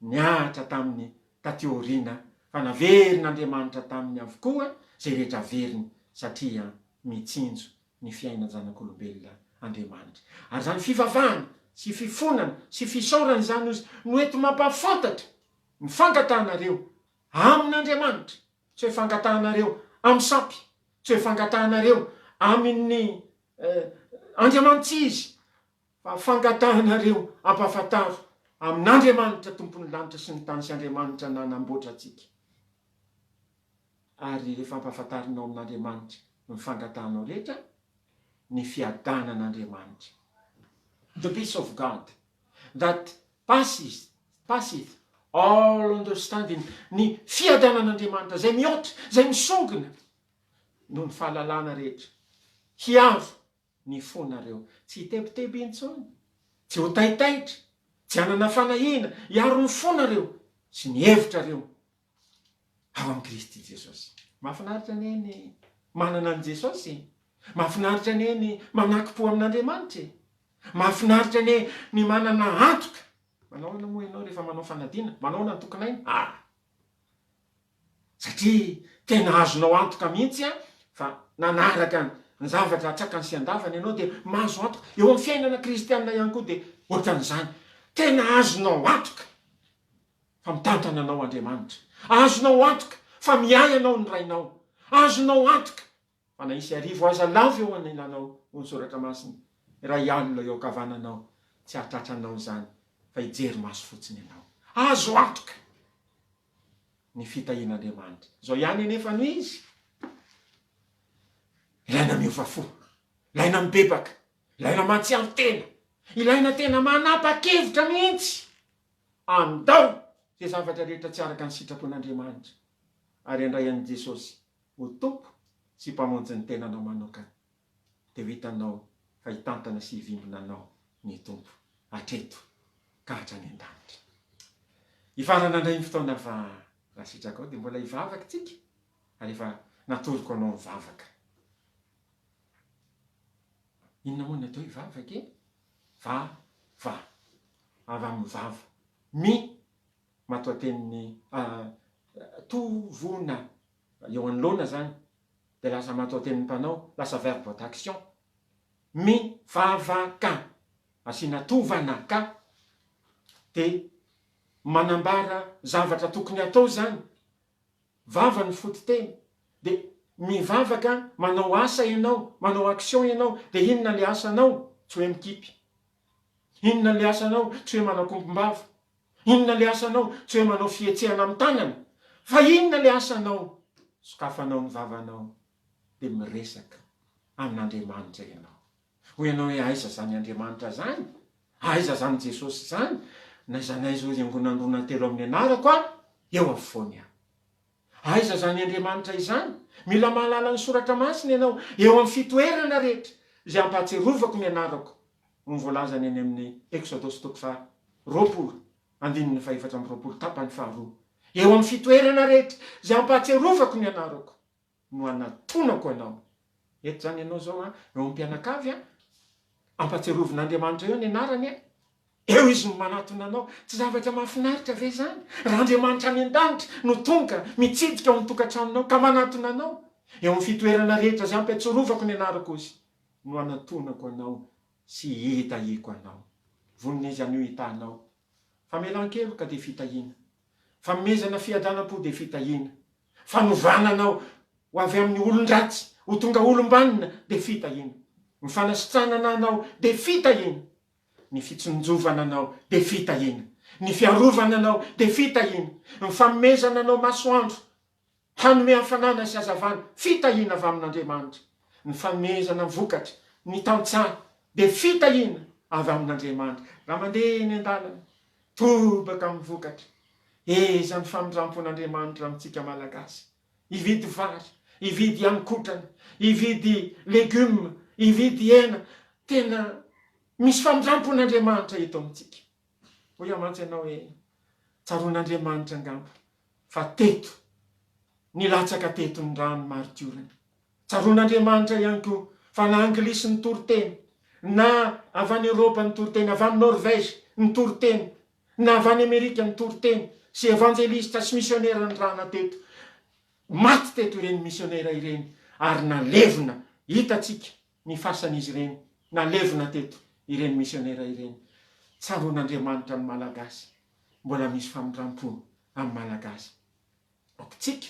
niahatra taminy taty aoriana, fa naverin'Andriamanitra taminy avokoa zay rehetra averiny, satria mitsinjo ny fiaina zanak'olombelona Andriamanitra. Ary zany fivavahana sy fifonana sy fisaorana zany no ento mampafantatra ny fangatahanareo amin'Andriamanitra, tsy hoe fangatahanareo amin'ny sampy, tsy hoe fangatahanareo amin'ny Andriamanitra izy, fa fangatahanareo ampafantaro amin'Andriamanitra tompony lanitra sy ny tany, sy Andriamanitra nanamboatra atsika. Ary rehefa ampafantarinao amin'Andriamanitra ny fangatahanao rehetra, ny fiadanan'Andriamanitra, the peace of God that passeth all understanding, ny fiadanan'Andriamanitra zay mihoatra, zay misongona noho ny fahalalana rehetra, hiaro ny fonareo, tsy hitebiteby intsony, tsy ho taitaitra, tsy hanana fanahina, hiaro ny fonareo sy ny hevitrareo ao amin'ny Kristy Jesosy. Mahafinaritra neny manana an' Jesosy, mahafinaritra neny manaky-po amin'Andriamanitra, mahafinaritra ny manana antoka. Manao na moa ianao rehefa manao fanadina, manao na tokonaina, satria tena azonao antoka mihitsy fa nanaraka ny zavatra tsakany sy andavany ianao dia mahazo antoka. Eo amin'ny fiainana kristianina ihany koa dia ohatran'izany, tena azonao antoka fa mitantana anao Andriamanitra, azonao antoka fa miay anao ny rainao, azonao antoka fa na isy arivo aza lavo eo anilanao, ho ny soratra masina, raha ialina eo kavananao, tsy hahatratranao zany fa hijery maso fotsiny ianao. Azo antoka ny fitahian'Andriamanitra. Zao ihany anefa no izy, ilaina miova fo, ilaina mibebaka, ilaina matsiaro tena, ilaina tena manapa-kevitra mihitsy andao zay zavatra rehetra tsy araka ny sitrapon'Andriamanitra, ary andray an'i Jesosy ho tompo sy mpamonjy ny tenanao manokana, dia vitanao fa hitantana sy hivimbinanao ny tompo hatreto ka hatrany an-danitra. Hifarana andray ny fotoana fa raha sitraka ao dia mbola hivavaka tsika, ary efa natoroko anao mivavaka. Inona moa ny atao hivavaka e? Va avy amin'ny vava, matoa teniny tovona eo anoloana zany, dia lasa matoa tenin'ny mpanao, lasa verbe d'action, mivavaka, asiana tovana ka, dia manambara zavatra tokony atao zany, vava ny fototeny, de mivavaka manao asa ianao, manao action ianao, de inona le asanao? Tsy hoe mikipy. Inona le asanao? Tsy hoe manao kombombava. Inona le asanao? Tsy hoe manao fietsehana amin'ny tanana. Fa inona le asanao? Sokafanao ny vavanao de miresaka amin'Andriamanitra ianao. Ho ianao hoe aiza zany Andriamanitra zany? Aiza zany Jesosy zany? Naiza zao iangonandrona telo amin'ny anarako eo afovoany aho. Aiza zany Andriamanitra izany? Mila mahalala ny soratra masina ianao eo amin'ny fitoerana rehetra izay ampahatsiarovako ny anarako. Ny voalazany any amin'ny Exodosy toko 20:4 tapany 2. Eo amin'ny fitoerana rehetra izay ampahatsiarovako ny anarako no anatonako anao. Eto zany ianao zao eo amin'ny mpianakavy ampahatsiarovin'Andriamanitra eo ny anarany eo izy no manatona anao. Tsy zavatra mahafinaritra ve zany? Raha Andriamanitra any an-danitra no tonga mitsidika ao amin'ny tokantranonao ka manatona anao eo amin'ny fitoerana rehetra izay ampahatsiarovako ny anarako izy no anatonako anao sy hitahiko anao. Vonona an'io hitanao. Famelan-keloka de fitahiana. Famezana fiadanam-po de fitahiana. Fanovananao ho avy amin'ny olon-dratsy ho tonga olom-banina de fitahiana. Ny fanasitranana anao de fitahiana. Ny fitsonjovana anao de fitahiana. Ny fiarovana anao de fitahiana. Ny famezana anao masoandro hanome hafanana sy hazavana fitahiana avy amin'Andriamanitra. Ny famezana vokatra, ny tantsaha de fitahiana avy amin'Andriamanitra. Raha mandeha eny an-dalana tobaka amin'ny vokatra. Eza ny famindrampon'Andriamanitra amintsika malagasy. Ividy vary, ividy haninkotrana, ividy legioma, ividy hena. Tena misy famindrampon'Andriamanitra eto amintsika. Ho amantsy ianao hoe tsaroan'Andriamanitra angamba fa teto nilatsaka teto ny rano maritiorana. Tsaroan'Andriamanitra ihany koa fa na anglisy ny toriteny, na avy any Eropa ny toriteny, avy any Norvège ny toriteny, na avy any Amerika ny toriteny, sy evangelista sy misionera ny rana teto. Maty teto ireny misionera ireny ary nalevina. Hitatsika ny fasan'izy ireny nalevina teto ireny misionera ireny. Tsaroan'Andriamanitra ny malagasy. Mbola misy famindrampo amin'ny malagasy. Tsika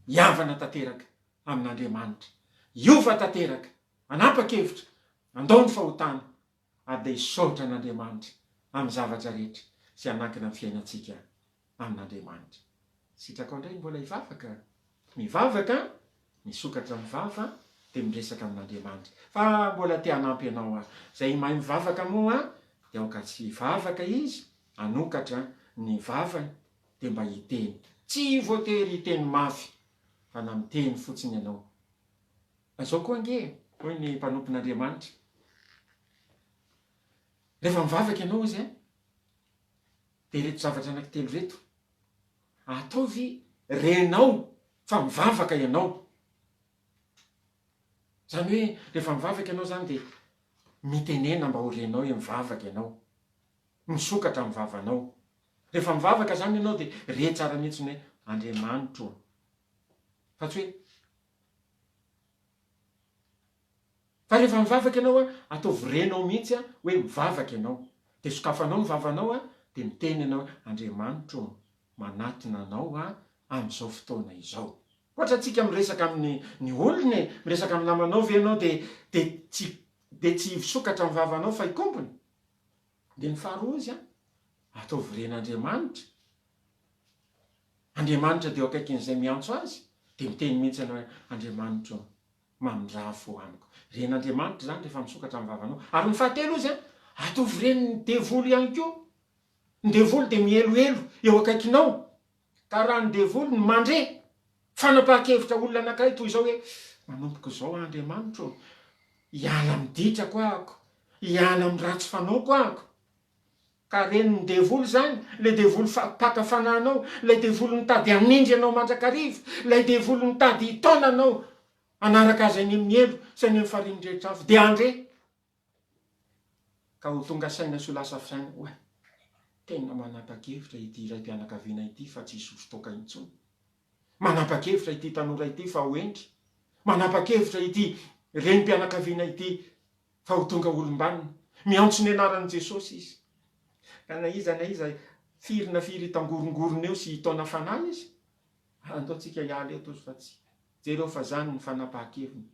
hiavana tanteraka amin'Andriamanitra. Iova tanteraka. Anapa-kevitra. Andao ny fahotana. Ade hisaotra an'Andriamanitra amin'ny zavatra rehetra sy anankina amin'ny fiainantsika amin'Andriamanitra. Sitrako indray mbola hivavaka. Mivavaka, misokatra mivava de miresaka amin'Andriamanitra. Fa mbola te hanampy ianao zay mahay mivavaka moa de aoka tsy hivavaka izy, anokatra ny vavany de mba hiteny. Tsy voatery hiteny mafy fa na miteny fotsiny ianao. Azao koa nge, hoy ny mpanompon'Andriamanitra. Rehefa mivavaka ianao izy de reto zavatra anankitelo reto ataovy renao fa mivavaka ianao. Zany hoe rehefa mivavaka ianao zany de mitenena mba ho renao mivavaka ianao, misokatra amin'ny vavanao. Rehefa mivavaka zany ianao de re tsara mihitsy hoe Andriamanitra. Fa tsy hoe fa rehefa mivavaka ianao ataovy renao mihitsy hoe mivavaka ianao. De sokafanao ny vavanao de miteny ianao Andriamanitra manatona anao amin'izao fotoana izao. Ohatra tsika miresaka amin'ny olona, miresaka amin'ny namanao ve ianao de tsy sokatra amin'ny vavanao fa ikombony. De ny faharoa izy ataovy ren'Andriamanitra. Andriamanitra de eo akaikin'izay miantso azy de miteny mihitsy ianao hoe Andriamanitra mamindraha fo amiko. Ren'Andriamanitra zany rehefa misokatra amin'ny vavanao. Ary ny fahatelo izy ataovy ren'ny devoly ihany koa. Ny devoly de mieloelo eo akaikinao. Ka raha ny devoly ny mandre fanapahan-kevitra olona anankiray toy izao hoe manompoko izao Andriamanitra, hiala amiditrako ahako, hiala amin'ny ratsy fanaoko ahako. Ka reny ny devoly zany, le devoly paka fananao, le devoly mitady hanindry anao mandrakariva, le devoly mitady hitaona anao anaraka azy any amin'ny elo sy any amin'ny farinindrehetra avy de andre. Ka ho tonga saina sy ho lasa fisaina, oe, tena manapa-kevitra ity raim-pianakaviana ity fa tsy hisy fotoka intsony. Manapa-kevitra ity tanora ity fa ho endry. Manapa-kevitra ity renim-pianakaviana ity fa ho tonga olom-banina. Miantso ny anaran'i Jesosy izy. Ka na iza firina firy tangorongorona eo sy hitaona fanahy izy, antaotsika hialy eo tozy fa tsy jereo fa zany ny fanapahan-keviny.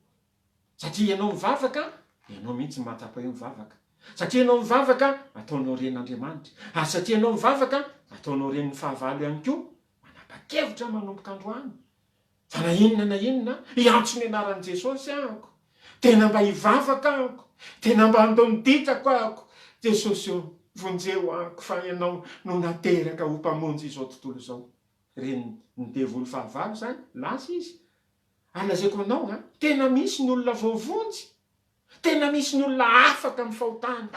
Satria ianao mivavaka, ianao mihitsy mahatsapa eo mivavaka. Satria ianao mivavaka, ataonao ren'Andriamanitra. Ary satria ianao mivavaka, ataonao ren'ny fahavalo ihany koa, manapa-kevitra manomboka androany. Fa na inona, hiantso ny anaran'i Jesosy ahako. Tena mba hivavaka ahako. Tena mba andao miditrako ahako. Jesosy io, vonjeo ahako fa ianao no nateraka ho mpamonjy izao tontolo izao. Reny ny devoly fahavalo zany, lasa izy. Alazaiko anao, tena misy ny olona voavonjy. Tena misy ny olona afaka amin'ny fahotana.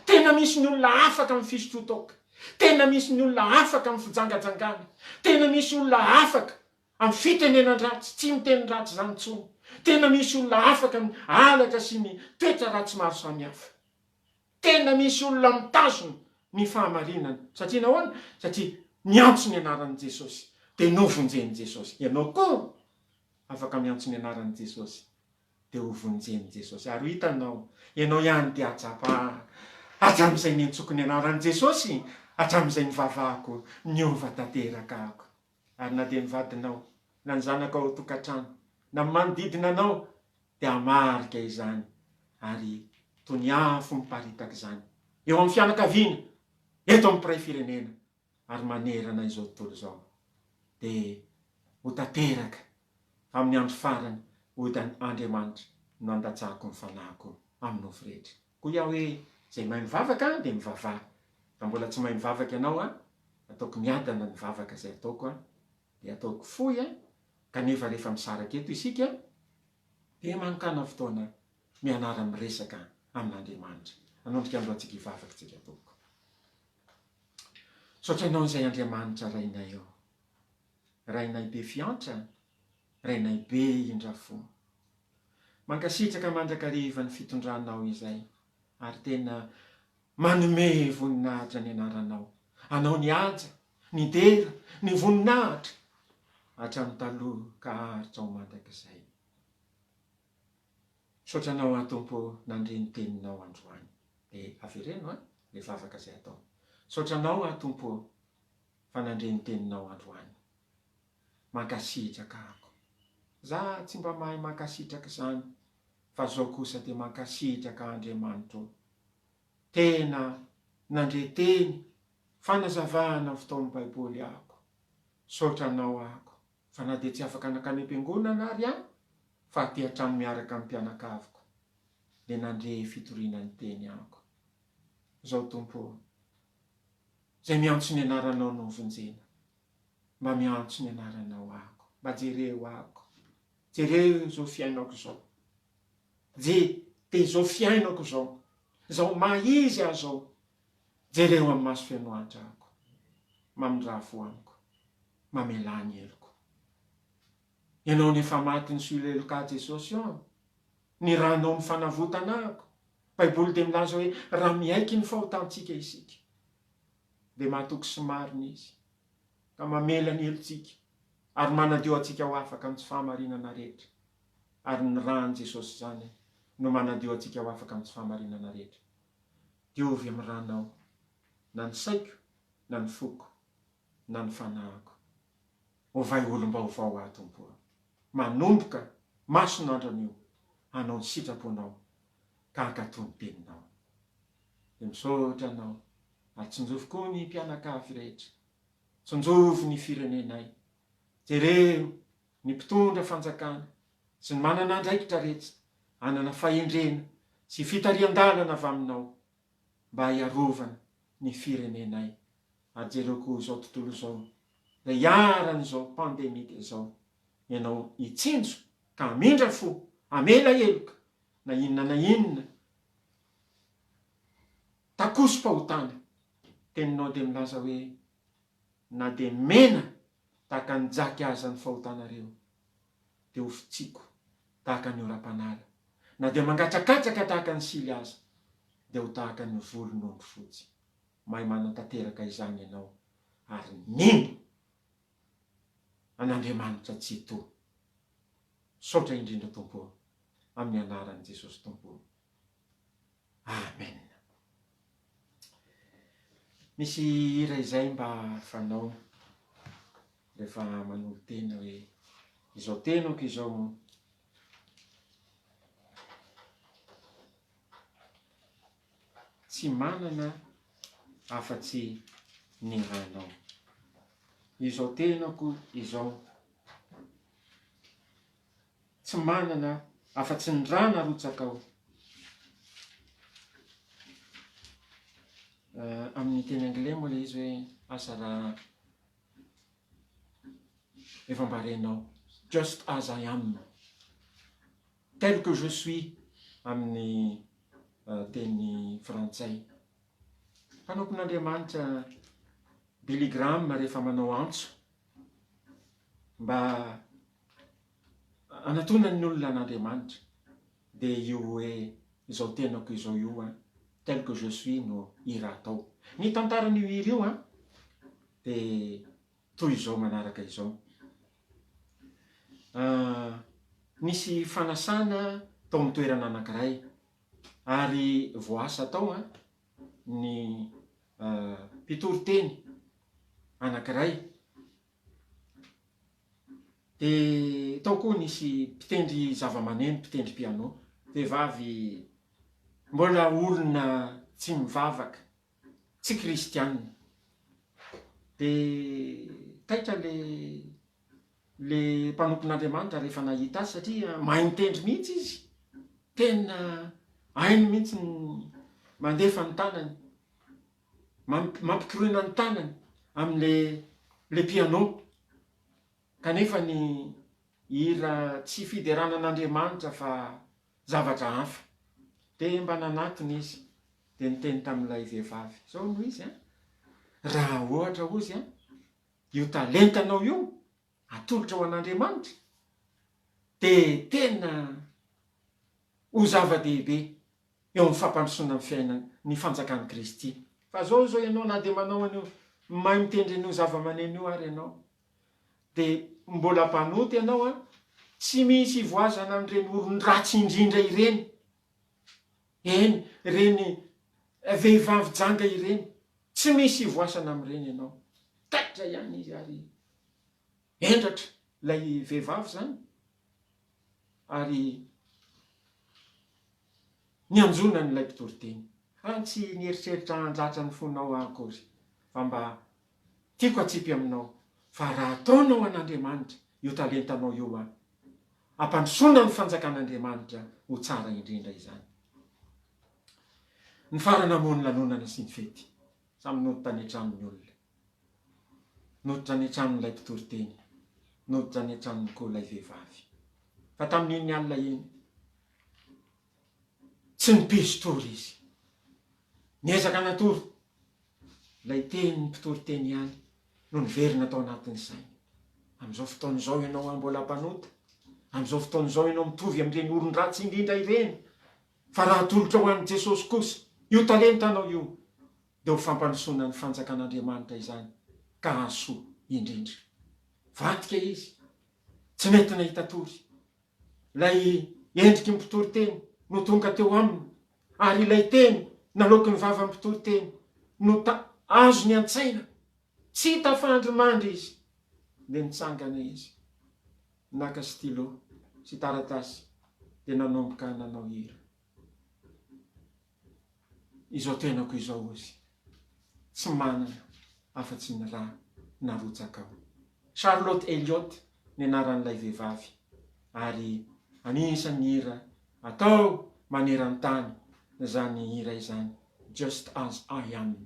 Tena misy ny olona afaka amin'ny fisotrotoka. Tena misy ny olona afaka amin'ny fijangajangana. Tena misy olona afaka amin'ny fitenenan-dratsy, tsy miteny ratsy zany intsony. Tena misy olona afaka amin'ny alatra sy ny toetra ratsy maro samihafa. Tena misy olona mitazona ny fahamarinana. Satria nahoana? Satria miantso ny anaran'i Jesosy. Dia novonjen'i Jesosy. Ianao koa afaka miantso ny anaran'i Jesosy. Dia ho vonjen'i Jesosy. Ary hitanao, ianao ihany dia atsapa. Hatramin'izay nentsoko ny anaran'i Jesosy, hatramin'izay nivavahako, niova tanteraka ako. Ary na dia nivadinao, na ny zanaka ao tokantrano, na manodidina anao, dia hamarika izany. Ary toy ny afo miparitaka izany. Eo amin'ny fianakaviana, eto amin'ny mpiray firenena, ary manerana izao tontolo izao. Dia ho tanteraka amin'ny andro farany, ho Andriamanitra no andatsahako ny fanahiko amin'ny nofo rehetra. Koa iaho hoe, izay mahay mivavaka dia mivavaha. Raha mbola tsy mahay mivavaka ianao, ataoko miadana ny vavaka izay ataoko, dia ataoko fohy, kanefa rehefa misaraka eto isika, dia manokana fotoana mianara miresaka amin'Andriamanitra. Anondrika androantsika hivavaka tsika ataoko. Saotra ianao izay Andriamanitra rainay eo. Rainay be fiantra, rainay be indrafo. Mankasitraka mandrakariva ny fitondranao izay, ary tena manome voninahitra ny anaranao. Anao ny aja, ny dera, ny voninahitra, hatramin'ny taloha ka haritra ao mandrakizay. Saotra anao Tompo nandre ny teninao androany. Dia avereno le vavaka izay atao. Saotra anao Tompo fa nandre ny teninao androany. Mankasitraka ako. Za tsy mba mahay mankasitraka izany, fa zao kosa dia mankasitraka Andriamanitra. Tena nandre teny fanazavana fotoan'ny Baiboly ako. Saotra anao ako. Fa na dia tsy afaka nakany am-piangonana ary fa aty an-trano miaraka amin'ny mpianakaviko. Dia nandre fitoriana ny teny ako. Zao Tompo, izay miantso ny anaranao no vonjena. Mba miantso ny anaranao ako. Mba jereo ako. Jereo izao fiainako izao. Dia izao fiainako izao. Izao maizy aho izao. Jereo amin'ny maso fianohitra ako. Mamindrafo amiko. Mamela ny heloko. Ianao nefa maty ny soleloka Jesosy io. Ny ranao mifanavotana ako. Baiboly dia milaza hoe raha miaiky ny fahotantsika isika. Dia mahatoky sy marina izy. Ka mamela ny helotsika. Ary manadio atsika ho afaka amin'ny tsy fahamarinana rehetra. Ary ny ran'i Jesosy zany no manadio atsika ho afaka amin'ny tsy fahamarinana rehetra. Diovy amin'ny ranao. Na ny saiko, na ny foko, na ny fanahako. Ovay olom-baovao Tompo. Manomboka mason'andron'io, hanao ny sitraponao, ka hakatoy ny teninao. Dia misaotra anao, ary tsonjovy koa ny mpianakavy rehetra. Tsonjovy ny firenenay. Jereo ny mpitondra fanjakana, sy ny manana andraikitra rehetra, hanana fahendrena sy fitarian-dalana avy aminao, mba hiarovana ny firenenay. Ary jereo koa izao tontolo izao, ilay iaran'izao pandemika izao, ianao hitsinjo ka hamindra fo, hamela heloka, na inona, takosom-pahotana. Teninao dia milaza hoe, na dia mena tahaka ny jaky aza ny fahotanareo, dia ho fitsiko tahaka ny ora-panala. Na dia mangatsakatsaka tahaka ny sily aza, dia ho tahaka ny volon'ondry fotsy. Mahay manatanteraka izany ianao, ary nino an'Andriamanitra tsy to. Saotra indrindra Tompo, amin'ny anaran'i Jesosy Tompo. Amen. Misy hira izay mba fanao rehefa manolo tena hoe izao tenako izao tsy manana afa-tsy ny ranao. Izao tenako izao tsy manana afa-tsy ny rà narotsaka ao. Amin'ny teny anglais moa le izy hoe asa raha efa mba renao, just as I am, tel que je suis amin'ny teny frantsay. Mpanompon'Andriamanitra Billy Graham rehefa manao antso mba anatonany ny olona an'Andriamanitra dia io hoe izao tenako izao io tel que je suis no hira atao. Ny tantaran'io hira io dia toy izao manaraka izao. Nisy fanasana tao amin'ny toerana anankiray ary voasa tao ny mpitory-teny anankiray. Dia tao koa nisy mpitendry zava-maneno, mpitendry piano, vehivavy mbola olona tsy mivavaka, tsy kristianina. Dia taitra le mpanompon'Andriamanitra rehefa nahita azy satria mahay mitendry mihitsy izy, tena hainy mihitsy ny mandefa ny tanany, mampikoroina ny tanany amin'le piano. Kanefa ny hira tsy fideranan'Andriamanitra fa zavatra hafa. Dia mba nanatony izy dia niteny tamin'ilay vehivavy, zao no izy raha ohatra ozy io talentanao io atolotra ho an'Andriamanitra dia tena ho zava-dehibe eo amin'ny fampandrosoana ny fiainana ny fanjakan'i Kristy. Fa zao ianao na dia manao an'io mahay mitendry an'io zava-maneno io ary ianao dia mbola mpanoty ianao tsy misy voazana amin'ireny olon-dratsy indrindra ireny. Eny, reny vehivavy janga ireny, tsy misy voasana amin'ireny ianao. Taitra ihany izy ary endratra ilay vehivavy zany ary nianjona n'ilay mpitory-teny. Tsy nieritreritra handratra ny fonao akory fa mba tiako atsipy aminao fa raha ataonao an'Andriamanitra io talentanao io ampandrosoana ny fanjakan'Andriamanitra ho tsara indrindra izany. Ny farana moa ny lanonana sy ny fety samy noditra ny an-tranon'ny olona, noditra ny an-tranon'ilay mpitory-teny, noditra ny an-tranony koa ilay vehivavy. Fa tamin'iny alina iny tsy nipiso tory izy, niezaka natory ilay teny ny mpitory-teny ihany no niverina tao anatin'ny sainy. Amin'izao fotoan'izao ianao mbola mpanota, amin'izao fotoan'izao ianao mitovy amin'ireny olon-dratsy indrindra ireny, fa raha atolotra ho an'i Jesosy kosa io talentanao io dia ho fampandrosoana ny fanjakan'Andriamanitra izany ka hahasoa indrindra. Vadika izy tsy mety nahita tory, ilay endriky mpitory-teny no tonga teo aminy ary ilay teny naloky ny vavan'ny mpitory-teny no azo ny an-tsaina, tsy tafandrimandry izy dia nitsangana izy, naka stylo sy taratasy dia nanomboka nanao hira. Izao tenako izao izy tsy manana afa-tsy ny rà narotsaka ao. Charlotte Elliott ny anaran'ilay vehivavy ary anisan'ny hira atao maneran-tany zany hira izany, just as I am.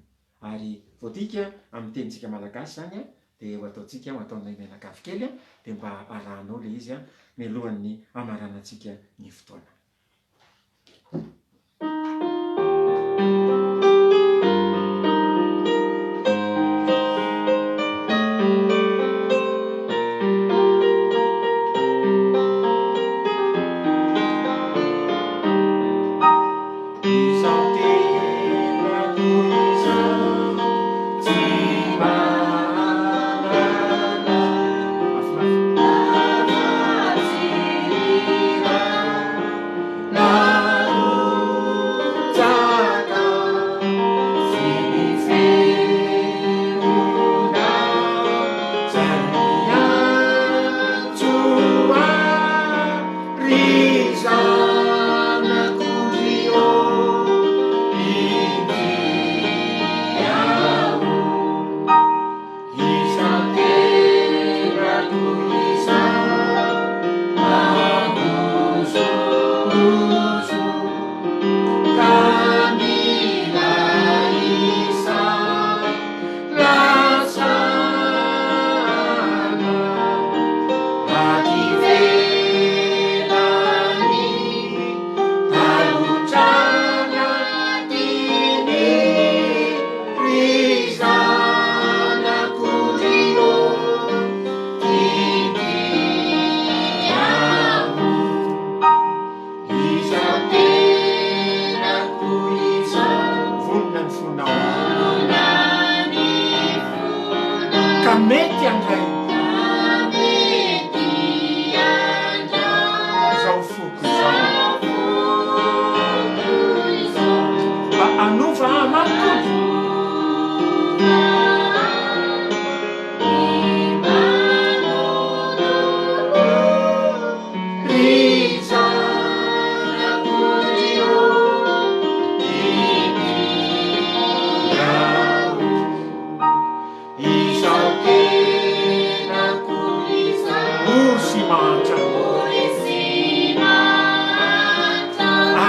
Ary voadika amin'ny tenintsika malagasy zany dia ho ataontsika ho ataonay menakavy kely dia mba arahanao le izy mialohan'ny amaranantsika ny fotoana. anao ka mety andray zao foko izao mba anova amatoky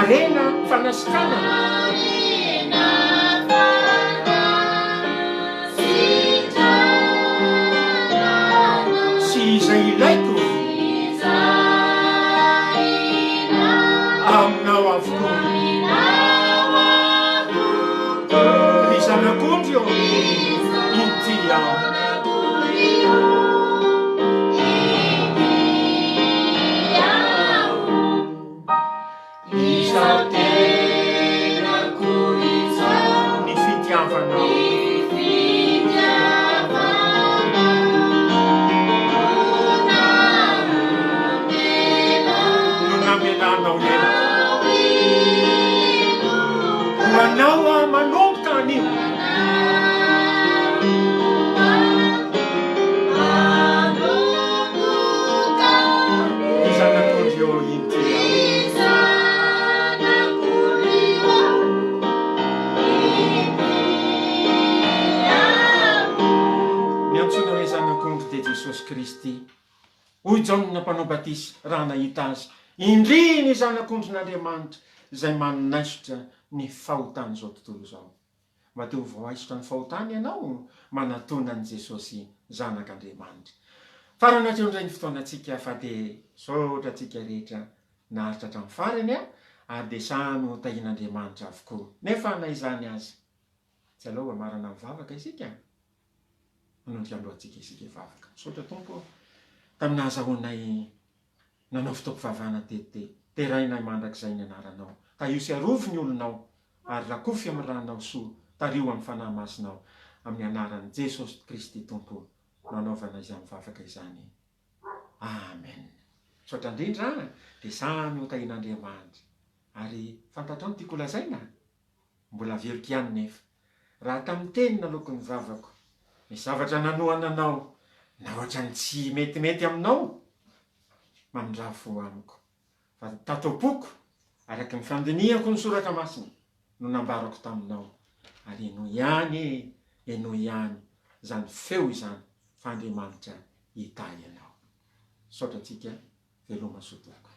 arena fanasikana sy izay ilaiko aminao avokoa ry zanak'ondry io ity aho ny fitiavanao no namenanao eny ho anao a manomboka anio ny zanak'ondry io ity Jesosy Kristy hoy Jaona mpanao batisy raha nahita azy indri ny zanak'ondrin'Andriamanitra izay manaisotra ny fahotany zao tontolo zao mba te ho voaisotra ny fahotany ianao manatona an' Jesosy zanak'Andriamanitra farany hatreo indray ny fotoanantsika fa dia saotra antsika rehetra naharitra hatramin'ny farany ary dia samy ho tahian'Andriamanitra avokoa nefa na izany azy tsy aleo amarana mivavaka isika manondrika alohantsika isika hivavaka saotra tompo taminahazahoanay nanao fitaompivavahana tetete terainay mandrakizay ny anaranao ka io sy arovo ny olonao ary rakofy amin'ny ranao soa tario amin'ny fanahy masinao amin'ny anaran'i Jesosy Kristy tompo nanaovana izay mivavaka izany amen saotra indrindra dia samy ho tahian'Andriamanitra ary fantatrao ny tiako lazaina mbola veloka ihany nefa raha tamin'ny teny naloko ny vavako misy zavatra nanohana anao na ohatrany tsy metimety aminao mandrafo amiko fa tatoapoko araky ny fandinihako ny soratra masina no nambarako taminao ary eno ihany zany feo izany fa Andriamanitra hitay ianao saotra antsika veloma soa tokoa